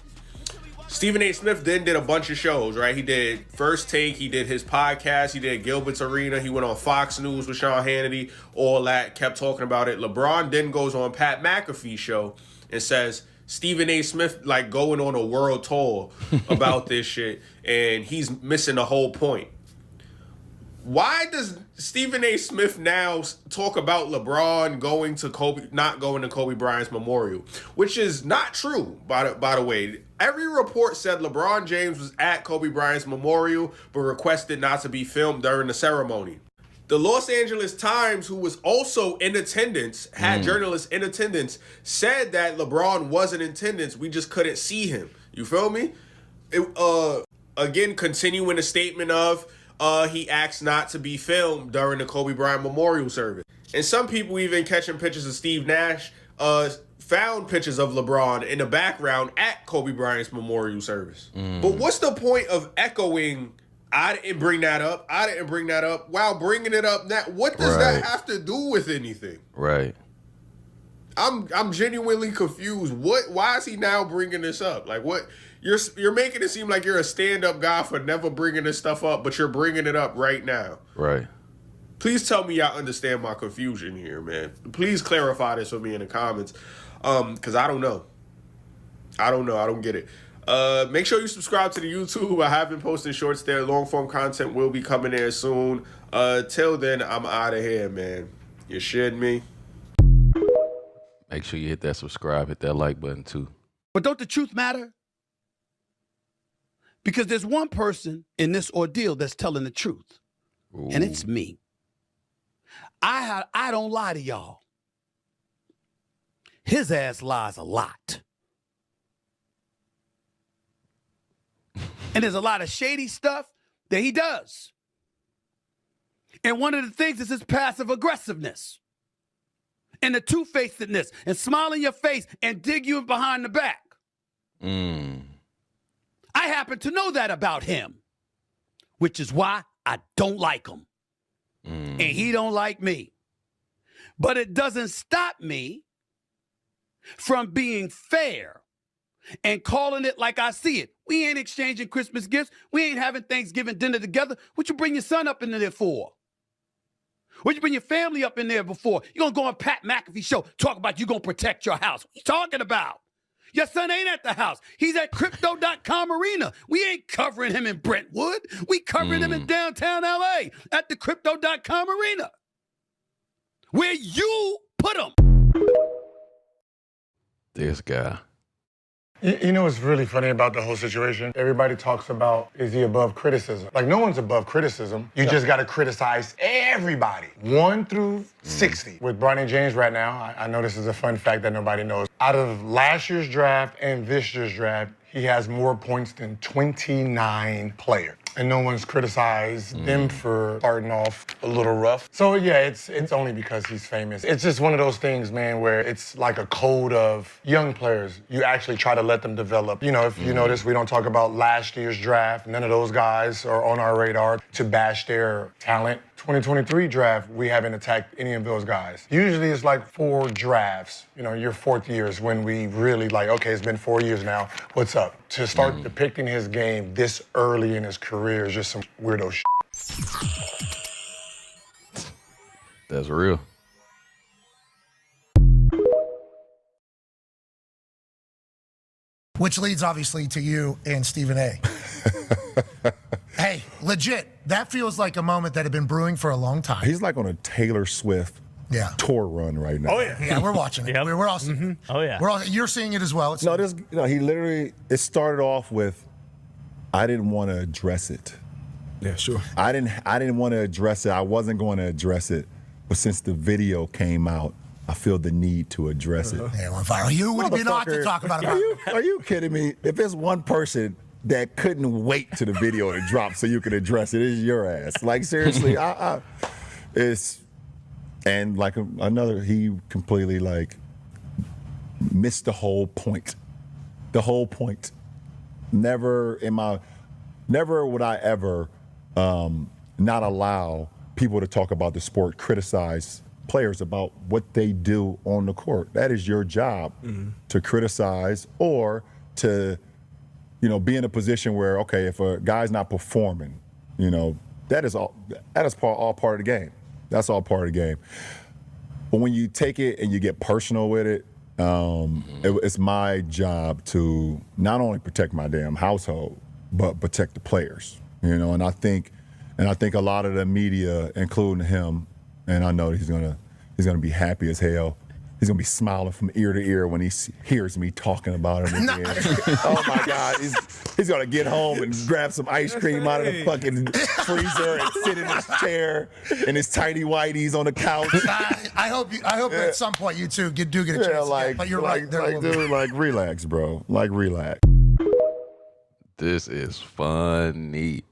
[SPEAKER 17] Stephen A. Smith then did a bunch of shows, right? He did First Take, he did his podcast, he did Gilbert's Arena, he went on Fox News with Sean Hannity, all that, kept talking about it. LeBron then goes on Pat McAfee's show and says Stephen A. Smith like going on a world tour about this shit, and he's missing the whole point. Why does Stephen A. Smith now talk about LeBron not going to Kobe Bryant's memorial, which is not true, by the way. Every report said LeBron James was at Kobe Bryant's memorial, but requested not to be filmed during the ceremony. The Los Angeles Times, who was also in attendance, had journalists in attendance, said that LeBron was in attendance. We just couldn't see him. You feel me? Again, continuing a statement of, he asked not to be filmed during the Kobe Bryant memorial service. And some people even catching pictures of Steve Nash found pictures of LeBron in the background at Kobe Bryant's memorial service. But what's the point of echoing, I didn't bring that up, while bringing it up now? What does that have to do with anything?
[SPEAKER 2] Right.
[SPEAKER 17] I'm genuinely confused. Why is he now bringing this up? Like, what? You're making it seem like you're a stand-up guy for never bringing this stuff up, but you're bringing it up right now.
[SPEAKER 2] Right.
[SPEAKER 17] Please tell me y'all understand my confusion here, man. Please clarify this for me in the comments, because I don't know. I don't get it. Make sure you subscribe to the YouTube. I have been posting shorts there. Long-form content will be coming there soon. Till then, I'm out of here, man. You shitting me?
[SPEAKER 2] Make sure you hit that subscribe, hit that like button too.
[SPEAKER 4] But don't the truth matter? Because there's one person in this ordeal that's telling the truth.
[SPEAKER 2] Ooh.
[SPEAKER 4] And it's me. I don't lie to y'all. His ass lies a lot. And there's a lot of shady stuff that he does. And one of the things is his passive aggressiveness. And the two-facedness. And smile in your face and dig you behind the back. I happen to know that about him, which is why I don't like him. And he don't like me. But it doesn't stop me from being fair and calling it like I see it. We ain't exchanging Christmas gifts. We ain't having Thanksgiving dinner together. What you bring your son up in there for? What you bring your family up in there before? You gonna go on Pat McAfee show, talk about you gonna protect your house. What you talking about? Your son ain't at the house. He's at crypto.com arena. We ain't covering him in Brentwood. We covering him in downtown LA at the crypto.com arena. Where you put him.
[SPEAKER 2] This guy.
[SPEAKER 18] You know what's really funny about the whole situation? Everybody talks about, is he above criticism? Like, no one's above criticism. You just got to criticize everybody. 1 through 60. With Bronny James right now, I know this is a fun fact that nobody knows. Out of last year's draft and this year's draft, he has more points than 29 players. and no one's criticized them for starting off a little rough. So yeah, it's only because he's famous. It's just one of those things, man, where it's like a code of young players. You actually try to let them develop. You know, if you notice, we don't talk about last year's draft. None of those guys are on our radar to bash their talent. 2023 draft, we haven't attacked any of those guys. Usually it's like 4 drafts. You know, your 4th year is when we really like, okay, it's been 4 years now. What's up? To start depicting his game this early in his career is just some weirdo shit.
[SPEAKER 2] That's real.
[SPEAKER 19] Which leads obviously to you and Stephen A. Hey, legit, that feels like a moment that had been brewing for a long time.
[SPEAKER 20] He's like on a Taylor Swift tour run right now.
[SPEAKER 19] Oh yeah, yeah, we're watching it. We're all seeing it.
[SPEAKER 21] Oh yeah,
[SPEAKER 19] you're seeing it as well.
[SPEAKER 20] No, he literally, it started off with, I didn't want to address it.
[SPEAKER 22] Yeah, sure.
[SPEAKER 20] I didn't want to address it. I wasn't going to address it, but since the video came out, I feel the need to address it.
[SPEAKER 19] Yeah, on fire. You would be not to talk about it.
[SPEAKER 20] Are you kidding me? If there's one person that couldn't wait to the video to drop so you could address it, it's your ass. Like seriously, and like another, he completely like missed the whole point. The whole point. Never would I ever not allow people to talk about the sport, criticize players about what they do on the court. That is your job, to criticize or to, be in a position where, okay, if a guy's not performing, that is all part of the game. That's all part of the game. But when you take it and you get personal with it, it's my job to not only protect my damn household, but protect the players. And I think a lot of the media, including him, and I know he's gonna be happy as hell. He's gonna be smiling from ear to ear when he hears me talking about him again. Oh my God, he's gonna get home and grab some ice cream out of the fucking freezer and sit in his chair in his tighty whities on the couch.
[SPEAKER 19] I hope at some point you two do get a chance. But you're right.
[SPEAKER 20] Dude, relax, bro. Relax.
[SPEAKER 2] This is funny.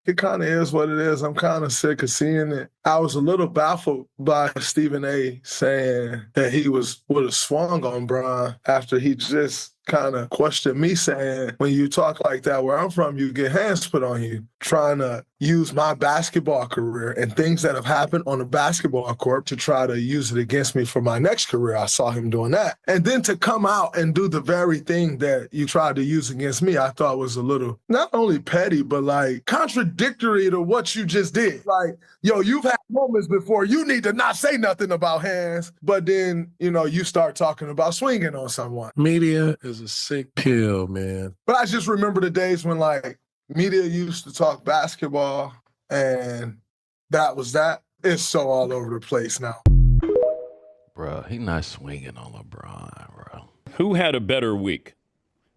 [SPEAKER 22] It kind of is what it is. I'm kind of sick of seeing it. I was a little baffled by Stephen A. saying that he would have swung on Bron after he just kind of questioned me, saying, when you talk like that where I'm from, you get hands put on you, trying to use my basketball career and things that have happened on the basketball court to try to use it against me for my next career. I saw him doing that. And then to come out and do the very thing that you tried to use against me, I thought was a little, not only petty, but like contradictory to what you just did. Like, yo, you've had moments before you need to not say nothing about hands, but then, you start talking about swinging on someone. Media is a sick pill, man. But I just remember the days when media used to talk basketball and that was that. It's so all over the place now.
[SPEAKER 2] Bro, he not swinging on LeBron, bro.
[SPEAKER 23] Who had a better week,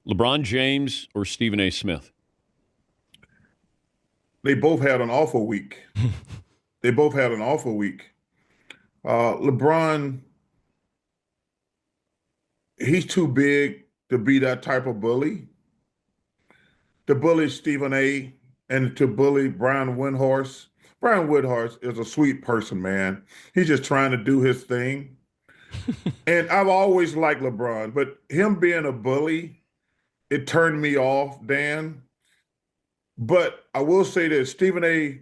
[SPEAKER 23] LeBron James or Stephen A. Smith?
[SPEAKER 9] They both had an awful week. LeBron, he's too big to be that type of bully. To bully Stephen A. and to bully Brian Windhorst. Brian Windhorst is a sweet person, man. He's just trying to do his thing. And I've always liked LeBron, but him being a bully, it turned me off, Dan. But I will say this, Stephen A.,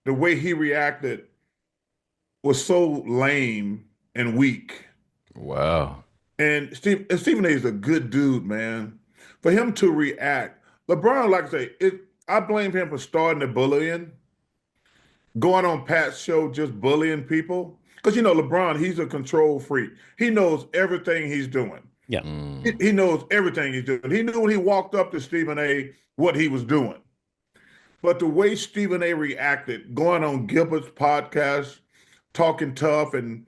[SPEAKER 9] the way he reacted was so lame and weak.
[SPEAKER 2] Wow.
[SPEAKER 9] And Stephen A. is a good dude, man. For him to react, LeBron, like I say, I blame him for starting the bullying, going on Pat's show just bullying people. Because, LeBron, he's a control freak. He knows everything he's doing.
[SPEAKER 23] Yeah.
[SPEAKER 9] He knows everything he's doing. He knew when he walked up to Stephen A. what he was doing. But the way Stephen A. reacted, going on Gilbert's podcast, talking tough, and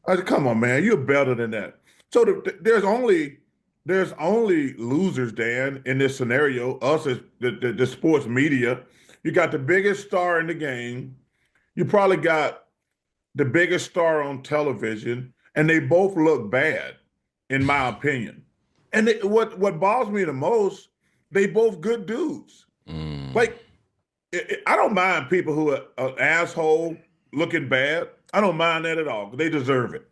[SPEAKER 9] I said, come on, man, you're better than that. So there's only losers, Dan, in this scenario, us as the sports media. You got the biggest star in the game. You probably got the biggest star on television, and they both look bad, in my opinion. And what bothers me the most, they both good dudes. Like, I don't mind people who are an asshole looking bad. I don't mind that at all. They deserve it.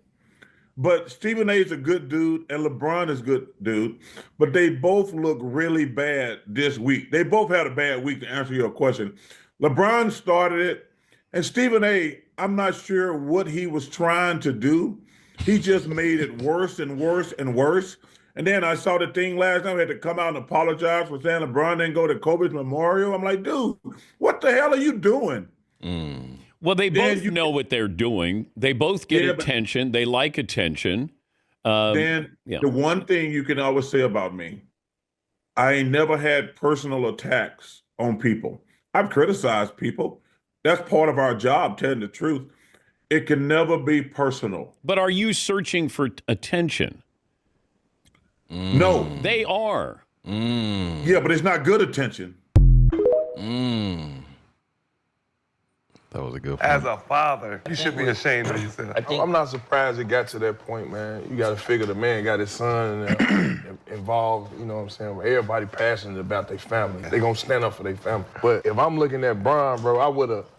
[SPEAKER 9] But Stephen A is a good dude and LeBron is a good dude, but they both look really bad this week. They both had a bad week, to answer your question. LeBron started it, and Stephen A, I'm not sure what he was trying to do. He just made it worse and worse and worse. And then I saw the thing last night, we had to come out and apologize for saying LeBron didn't go to Kobe's memorial. I'm like, dude, what the hell are you doing?
[SPEAKER 23] Well, they both know what they're doing. They both get attention. They like attention.
[SPEAKER 9] The one thing you can always say about me, I ain't never had personal attacks on people. I've criticized people. That's part of our job, telling the truth. It can never be personal.
[SPEAKER 23] But are you searching for attention?
[SPEAKER 9] No.
[SPEAKER 23] They are.
[SPEAKER 9] Yeah, but it's not good attention.
[SPEAKER 2] That was a good point.
[SPEAKER 3] As a father, you should be ashamed of yourself. I'm not surprised it got to that point, man. You got to figure the man got his son involved, you know what I'm saying? Everybody passionate about their family. They gonna stand up for their family. But if I'm looking at Bron, bro,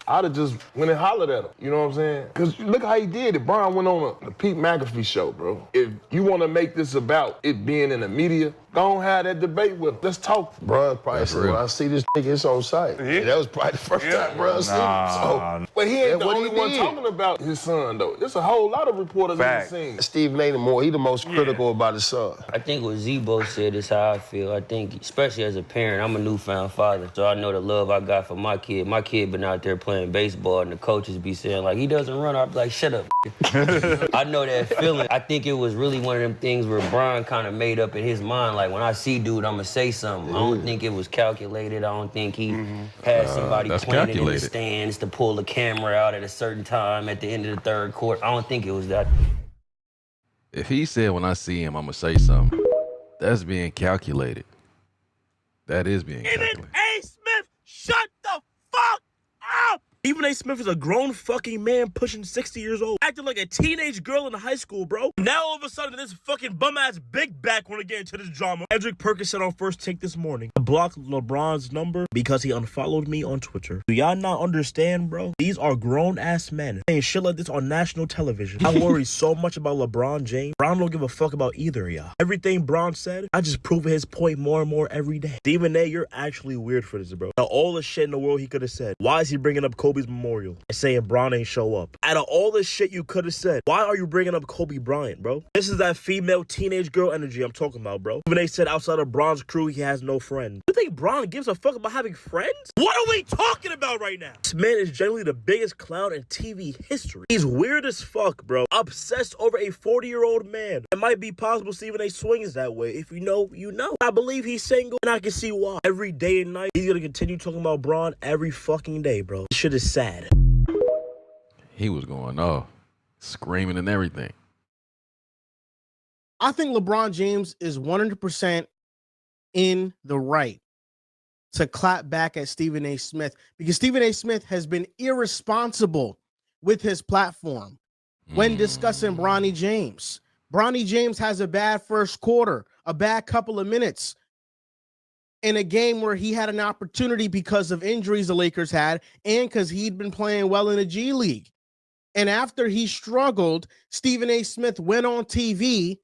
[SPEAKER 3] I'd have just went and hollered at him. You know what I'm saying? Because look how he did it. Bron went on the Pete McAfee show, bro. If you want to make this about it being in the media, go and have that debate with him. Let's talk.
[SPEAKER 5] Bron probably said, well, I see this nigga, it's on site. Yeah. That was probably the first time Bron seen him. So,
[SPEAKER 3] but he ain't the
[SPEAKER 5] what
[SPEAKER 3] only one talking about his son, though. There's a whole lot of reporters in the scene.
[SPEAKER 5] Stephen A. he the most critical about his son.
[SPEAKER 21] I think what Zebo said is how I feel. I think, especially as a parent, I'm a newfound father, so I know the love I got for my kid. My kid been out there playing baseball, and the coaches be saying, like, he doesn't run. I'd be like, shut up. I know that feeling. I think it was really one of them things where Bron kind of made up in his mind, like, when I see dude, I'm going to say something. I don't think it was calculated. I don't think he had somebody planted in the stands to pull the camera out at a certain time at the end of the third quarter. I don't think it was that.
[SPEAKER 2] If he said, when I see him, I'm going to say something, that's being calculated. That is being calculated.
[SPEAKER 24] A. Smith, shut the fuck up! Stephen A. Smith is a grown fucking man pushing 60 years old, acting like a teenage girl in high school, bro. Now all of a sudden this fucking bum-ass big back want to get into this drama. Edric Perkins said on First Take this morning, I blocked LeBron's number because he unfollowed me on Twitter. Do y'all not understand, bro? These are grown-ass men saying shit like this on national television. I worry so much about LeBron James. Bron don't give a fuck about either of y'all. Everything Bron said, I just prove his point more and more every day. Stephen A., you're actually weird for this, bro. Now, all the shit in the world he could have said, why is he bringing up Kobe's memorial and saying Bron ain't show up? Out of all the shit you could have said, why are you bringing up Kobe Bryant, bro? This is that female teenage girl energy I'm talking about, bro. When they said outside of Bron's crew, he has no friends. You think Bron gives a fuck about having friends? What are we talking about right now? This man is generally the biggest clown in TV history. He's weird as fuck, bro. Obsessed over a 40-year-old man. It might be possible Stephen A. swings that way. If you know, you know. I believe he's single, and I can see why. Every day and night, he's gonna continue talking about Bron every fucking day, bro. This shit is sad.
[SPEAKER 2] He was going off, screaming and everything.
[SPEAKER 25] I think LeBron James is 100% in the right to clap back at Stephen A. Smith because Stephen A. Smith has been irresponsible with his platform when discussing Bronny James. Bronny James has a bad first quarter, a bad couple of minutes in a game where he had an opportunity because of injuries the Lakers had and because he'd been playing well in the G League. And after he struggled, Stephen A. Smith went on TV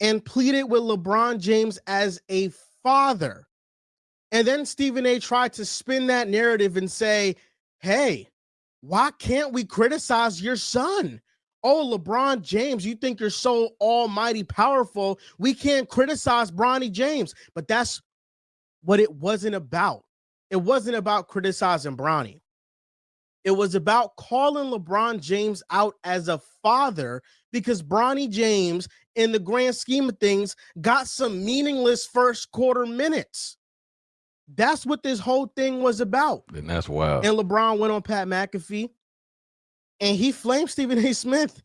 [SPEAKER 25] and pleaded with LeBron James as a father. And then Stephen A. tried to spin that narrative and say, hey, why can't we criticize your son? Oh, LeBron James, you think you're so almighty powerful. We can't criticize Bronny James. But that's what it wasn't about. It wasn't about criticizing Bronny. It was about calling LeBron James out as a father because Bronny James, in the grand scheme of things, got some meaningless first quarter minutes. That's what this whole thing was about.
[SPEAKER 2] And that's wild.
[SPEAKER 25] And LeBron went on Pat McAfee and he flamed Stephen A. Smith.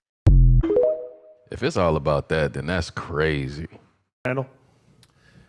[SPEAKER 2] If it's all about that, then that's crazy.
[SPEAKER 26] Parental.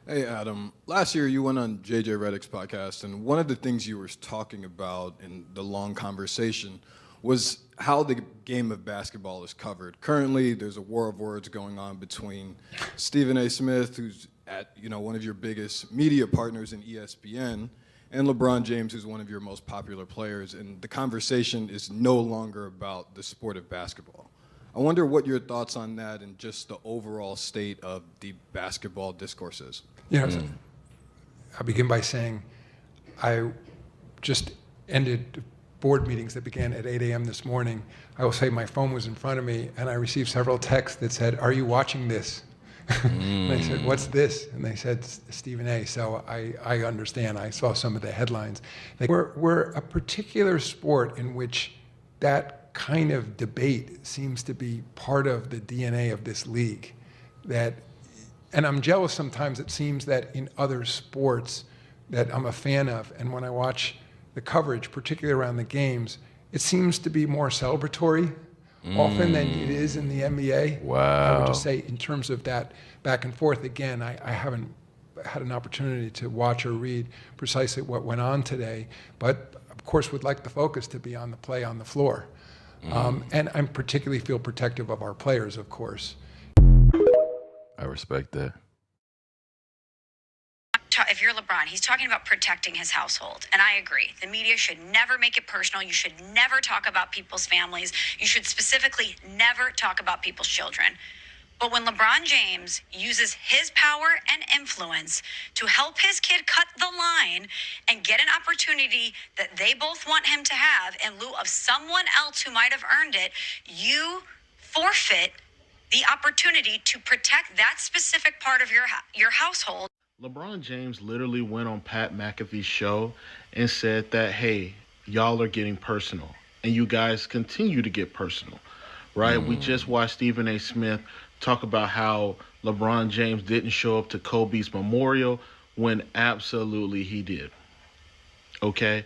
[SPEAKER 26] Hey, Adam. Last year, you went on JJ Redick's podcast, and one of the things you were talking about in the long conversation was how the game of basketball is covered. Currently, there's a war of words going on between Stephen A. Smith, who's at, you know, one of your biggest media partners in ESPN, and LeBron James, who's one of your most popular players, and the conversation is no longer about the sport of basketball. I wonder what your thoughts on that and just the overall state of the basketball discourse is.
[SPEAKER 1] You know, I'll begin by saying I just ended board meetings that began at 8 a.m. this morning. I will say my phone was in front of me, and I received several texts that said, "Are you watching this?" And I said, "What's this?" And they said, "Stephen A." So I understand. I saw some of the headlines. We're a particular sport in which that kind of debate seems to be part of the DNA of this league. And I'm jealous sometimes. It seems that in other sports that I'm a fan of, and when I watch the coverage, particularly around the games, it seems to be more celebratory often than it is in the NBA.
[SPEAKER 2] Wow.
[SPEAKER 1] I would just say in terms of that back and forth, again, I haven't had an opportunity to watch or read precisely what went on today, but of course would like the focus to be on the play on the floor. And I particularly feel protective of our players, of course.
[SPEAKER 2] I respect that.
[SPEAKER 7] If you're LeBron, he's talking about protecting his household. And I agree. The media should never make it personal. You should never talk about people's families. You should specifically never talk about people's children. But when LeBron James uses his power and influence to help his kid cut the line and get an opportunity that they both want him to have in lieu of someone else who might have earned it, you forfeit the opportunity to protect that specific part of your household.
[SPEAKER 8] LeBron James literally went on Pat McAfee's show and said that, hey, y'all are getting personal, and you guys continue to get personal, right? We just watched Stephen A. Smith talk about how LeBron James didn't show up to Kobe's memorial when absolutely he did, okay?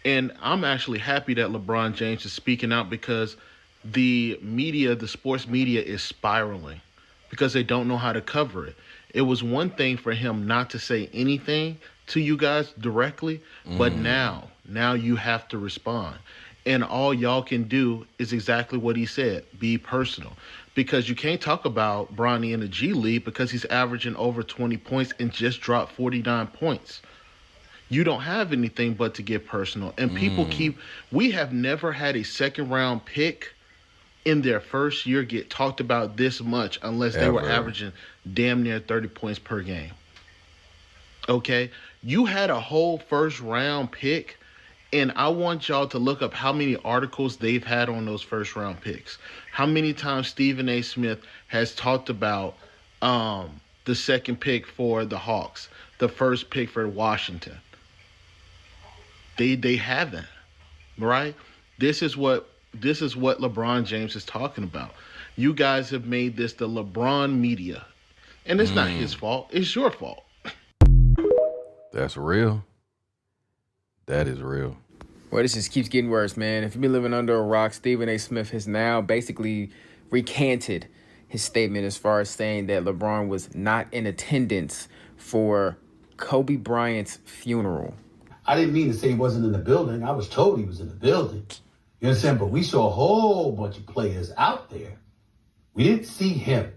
[SPEAKER 8] And I'm actually happy that LeBron James is speaking out because the media, the sports media, is spiraling because they don't know how to cover it. It was one thing for him not to say anything to you guys directly, but now you have to respond. And all y'all can do is exactly what he said, be personal. Because you can't talk about Bronny in the G League because he's averaging over 20 points and just dropped 49 points. You don't have anything but to get personal. And people we have never had a second round pick in their first year get talked about this much unless they were averaging damn near 30 points per game. Okay? You had a whole first round pick, and I want y'all to look up how many articles they've had on those first round picks. How many times Stephen A. Smith has talked about the second pick for the Hawks, the first pick for Washington. They haven't, right? This is what LeBron James is talking about. You guys have made this the LeBron media. And it's not his fault. It's your fault.
[SPEAKER 2] That's real. That is real.
[SPEAKER 10] Well, this just keeps getting worse, man. If you've been living under a rock, Stephen A. Smith has now basically recanted his statement as far as saying that LeBron was not in attendance for Kobe Bryant's funeral.
[SPEAKER 4] I didn't mean to say he wasn't in the building. I was told he was in the building. You understand? But we saw a whole bunch of players out there. We didn't see him.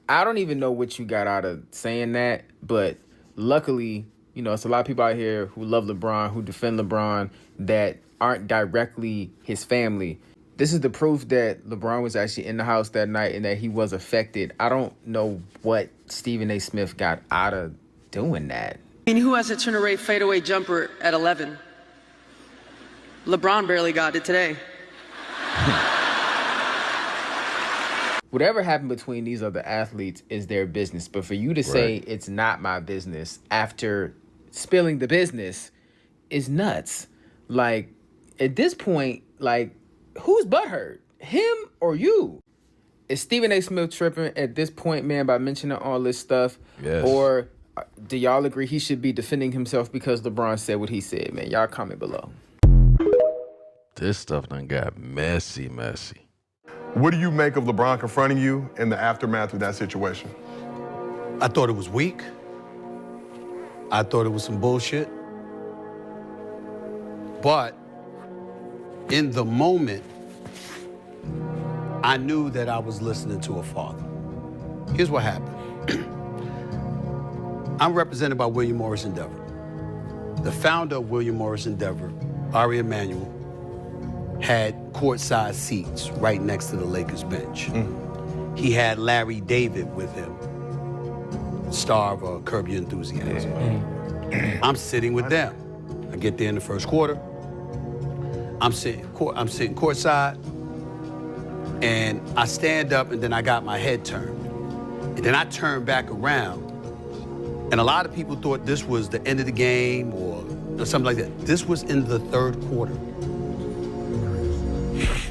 [SPEAKER 10] I don't even know what you got out of saying that, but luckily, you know, it's a lot of people out here who love LeBron, who defend LeBron, that aren't directly his family. This is the proof that LeBron was actually in the house that night and that he was affected. I don't know what Stephen A. Smith got out of doing that.
[SPEAKER 11] I mean, who has a turn-away fadeaway jumper at 11? LeBron barely got it today.
[SPEAKER 10] Whatever happened between these other athletes is their business. But for you to say it's not my business after spilling the business is nuts. Like, at this point, like, who's butthurt? Him or you? Is Stephen A. Smith tripping at this point, man, by mentioning all this stuff?
[SPEAKER 2] Yes.
[SPEAKER 10] Or do y'all agree he should be defending himself because LeBron said what he said, man? Y'all comment below.
[SPEAKER 2] This stuff done got messy.
[SPEAKER 12] What do you make of LeBron confronting you in the aftermath of that situation?
[SPEAKER 4] I thought it was weak. I thought it was some bullshit. But in the moment, I knew that I was listening to a father. Here's what happened. I'm represented by William Morris Endeavor. The founder of William Morris Endeavor, Ari Emanuel, had courtside seats right next to the Lakers bench. He had Larry David with him, star of Curb Your Enthusiasm. I'm sitting with them. I get there in the first quarter. I'm sitting courtside, and I stand up, and then I got my head turned. And then I turned back around, and a lot of people thought this was the end of the game or something like that. This was in the third quarter.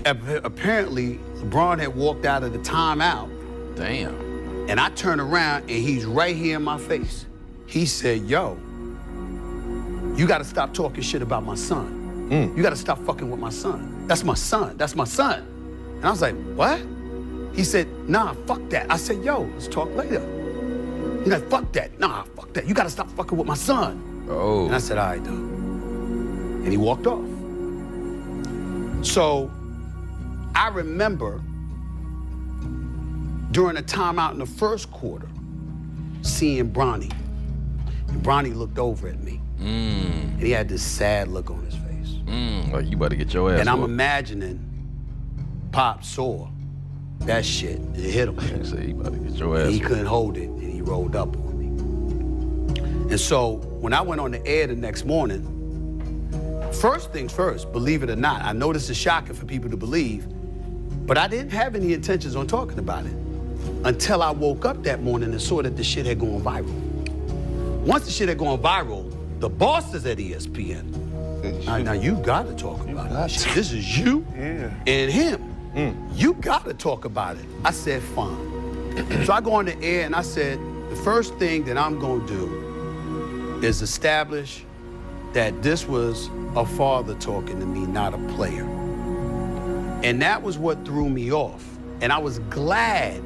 [SPEAKER 4] Apparently, LeBron had walked out of the timeout.
[SPEAKER 2] Damn.
[SPEAKER 4] And I turn around, and he's right here in my face. He said, yo, you gotta stop talking shit about my son. You gotta stop fucking with my son. That's my son, that's my son. And I was like, what? He said, nah, fuck that. I said, yo, let's talk later. He's like, fuck that, nah, fuck that. You gotta stop fucking with my son.
[SPEAKER 2] Oh.
[SPEAKER 4] And I said, all right, dude. And he walked off. So I remember during a timeout in the first quarter, seeing Bronny. And Bronny looked over at me. And he had this sad look on his face.
[SPEAKER 2] Like you about to get your ass
[SPEAKER 4] And I'm
[SPEAKER 2] whooped.
[SPEAKER 4] imagining Pop saw that shit. It hit him.
[SPEAKER 2] He said he about to get your ass
[SPEAKER 4] He
[SPEAKER 2] whooped.
[SPEAKER 4] couldn't hold it, and he rolled up on me. And so when I went on the air the next morning, first things first, believe it or not, I know this is shocking for people to believe, but I didn't have any intentions on talking about it until I woke up that morning and saw that the shit had gone viral. Once the shit had gone viral, the bosses at ESPN, now you got to talk about it. This is you and him. You got to talk about it. I said, fine. So I go on the air and I said, the first thing that I'm going to do is establish that this was a father talking to me, not a player. And that was what threw me off. And I was glad,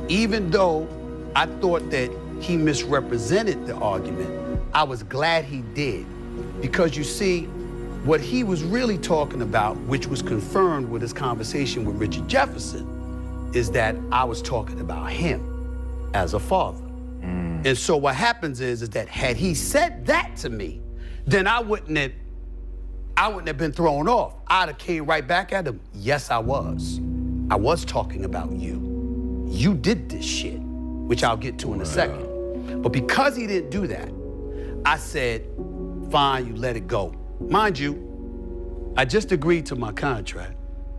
[SPEAKER 4] even though I thought that he misrepresented the argument, I was glad he did. Because you see, what he was really talking about, which was confirmed with his conversation with Richard Jefferson, is that I was talking about him as a father. And so what happens is that had he said that to me, then I wouldn't have been thrown off. I'd have came right back at him. Yes, I was. I was talking about you. You did this shit, which I'll get to in a second. But because he didn't do that, I said, fine, you let it go. Mind you, I just agreed to my contract.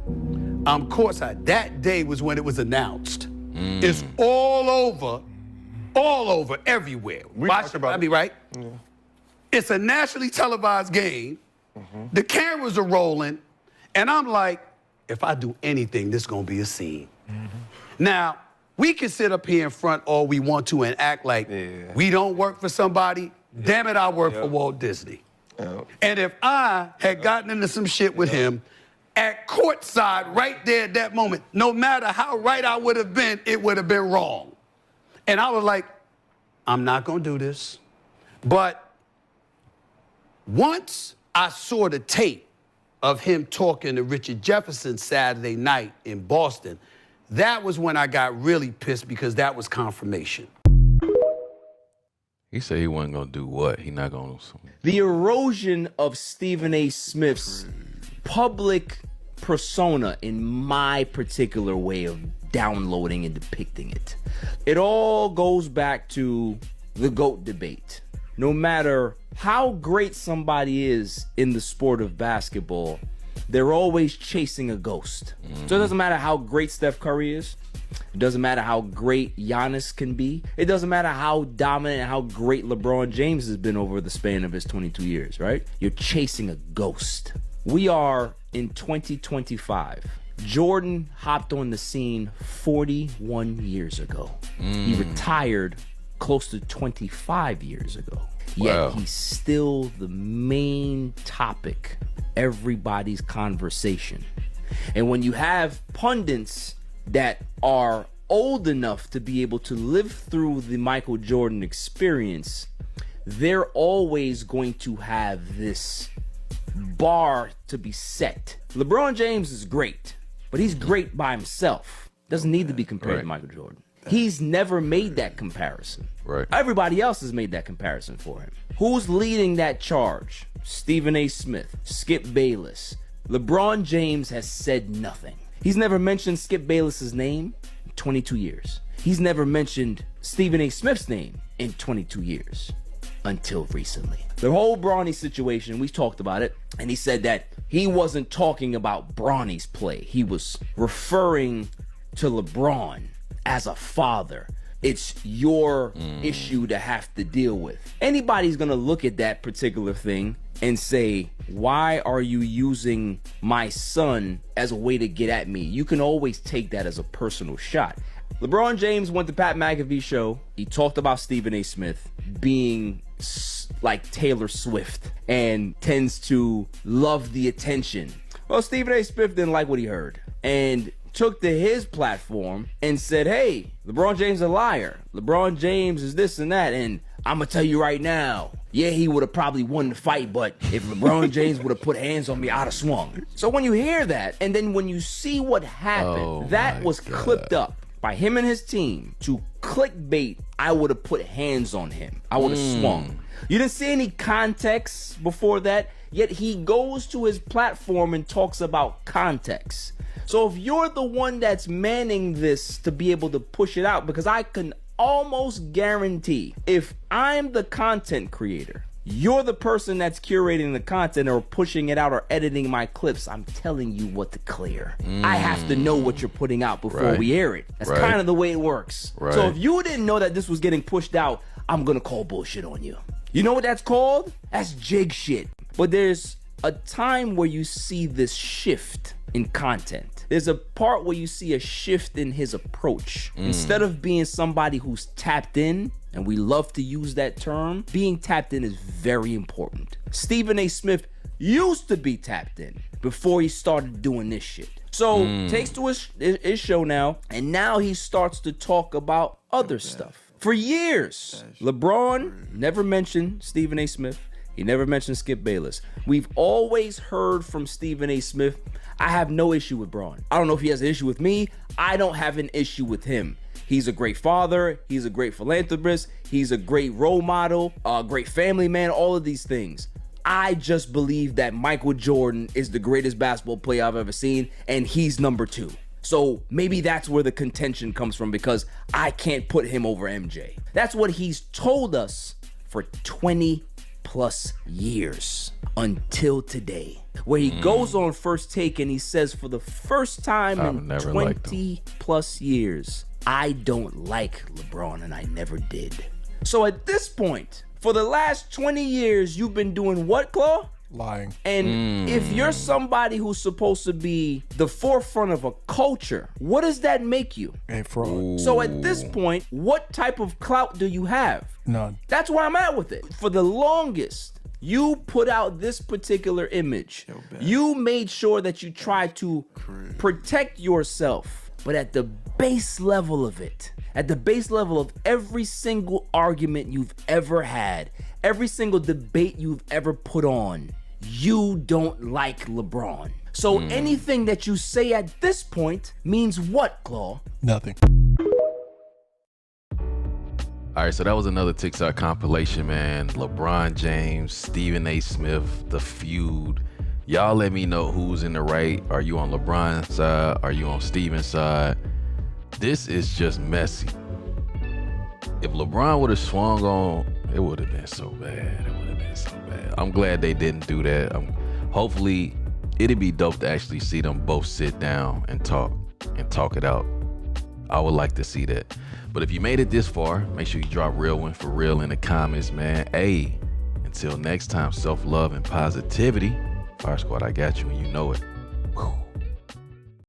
[SPEAKER 4] I'm courtside. That day was when it was announced. It's all over, everywhere.
[SPEAKER 12] Talked about
[SPEAKER 4] I mean, right? Yeah. It's a nationally televised game. The cameras are rolling, and I'm like, if I do anything, this is gonna be a scene. Now, we can sit up here in front all we want to and act like we don't work for somebody. Damn it, I work for Walt Disney. And if I had gotten into some shit with him at courtside right there at that moment, no matter how right I would have been, it would have been wrong. And I was like, I'm not gonna do this. But once I saw the tape of him talking to Richard Jefferson Saturday night in Boston, that was when I got really pissed because that was confirmation.
[SPEAKER 2] He said he wasn't gonna do what? He not gonna.
[SPEAKER 10] The erosion of Stephen A. Smith's public persona, in my particular way of downloading and depicting it, it all goes back to the GOAT debate. No matter how great somebody is in the sport of basketball, they're always chasing a ghost. So it doesn't matter how great Steph Curry is. It doesn't matter how great Giannis can be. It doesn't matter how dominant and how great LeBron James has been over the span of his 22 years, right? You're chasing a ghost. We are in 2025. Jordan hopped on the scene 41 years ago. He retired close to 25 years ago. Yet he's still the main topic, everybody's conversation. And when you have pundits that are old enough to be able to live through the Michael Jordan experience, they're always going to have this bar to be set. LeBron James is great, but he's great by himself. Doesn't need to be compared to Michael Jordan. He's never made that comparison.
[SPEAKER 2] Right.
[SPEAKER 10] Everybody else has made that comparison for him. Who's leading that charge? Stephen A. Smith, Skip Bayless. LeBron James has said nothing. He's never mentioned Skip Bayless's name in 22 years. He's never mentioned Stephen A. Smith's name in 22 years. Until recently. The whole Bronny situation, we talked about it, and he said that he wasn't talking about Bronny's play. He was referring to LeBron as a father. It's your issue to have to deal with. Anybody's gonna look at that particular thing and say, why are you using my son as a way to get at me? You can always take that as a personal shot. LeBron James went to Pat McAfee's show. He talked about Stephen A. Smith being like Taylor Swift and tends to love the attention. Well, Stephen A. Smith didn't like what he heard and took to his platform and said, hey, LeBron James is a liar. LeBron James is this and that. And I'm going to tell you right now, yeah, he would have probably won the fight, but if LeBron James would have put hands on me, I'd have swung. So when you hear that, and then when you see what happened, that was clipped up by him and his team to clickbait, I would have put hands on him. I would have swung. You didn't see any context before that, yet he goes to his platform and talks about context. So if you're the one that's manning this to be able to push it out, because I can almost guarantee if I'm the content creator, you're the person that's curating the content or pushing it out or editing my clips, I'm telling you what to clear. I have to know what you're putting out before we air it. That's kind of the way it works. So if you didn't know that this was getting pushed out, I'm gonna call bullshit on you. You know what that's called? That's jig shit. But there's a time where you see this shift in content. There's a part where you see a shift in his approach. Instead of being somebody who's tapped in, and we love to use that term, being tapped in is very important. Stephen A. Smith used to be tapped in before he started doing this shit. So takes to his show now, and now he starts to talk about other stuff. For years, LeBron never mentioned Stephen A. Smith. He never mentioned Skip Bayless. We've always heard from Stephen A. Smith, I have no issue with Bron. I don't know if he has an issue with me. I don't have an issue with him. He's a great father. He's a great philanthropist. He's a great role model, a great family man, all of these things. I just believe that Michael Jordan is the greatest basketball player I've ever seen, and he's number 2. So maybe that's where the contention comes from, because I can't put him over MJ. That's what he's told us for 20 plus years until today, where he goes on First Take and he says for the first time in 20 plus years, I don't like LeBron and I never did. So at this point, for the last 20 years, you've been doing what, Claw?
[SPEAKER 22] Lying.
[SPEAKER 10] And if you're somebody who's supposed to be the forefront of a culture, what does that make you?
[SPEAKER 22] A fraud.
[SPEAKER 10] So at this point, what type of clout do you have?
[SPEAKER 22] None.
[SPEAKER 10] That's where I'm at with it. For the longest, you put out this particular image. You made sure that you tried to protect yourself, but at the base level of it, at the base level of every single argument you've ever had, every single debate you've ever put on, you don't like LeBron. So anything that you say at this point means what, Claw?
[SPEAKER 22] Nothing.
[SPEAKER 2] All right, so that was another TikTok compilation, man. LeBron James, Stephen A. Smith, the feud. Y'all let me know who's in the right. Are you on LeBron's side? Are you on Stephen's side? This is just messy. If LeBron would have swung on, it would have been so bad. It would have been so bad. I'm glad they didn't do that. Hopefully, it'd be dope to actually see them both sit down and talk it out. I would like to see that. But if you made it this far, make sure you drop real one for real in the comments, man. Hey, until next time, self-love and positivity. Fire Squad, I got you and you know it.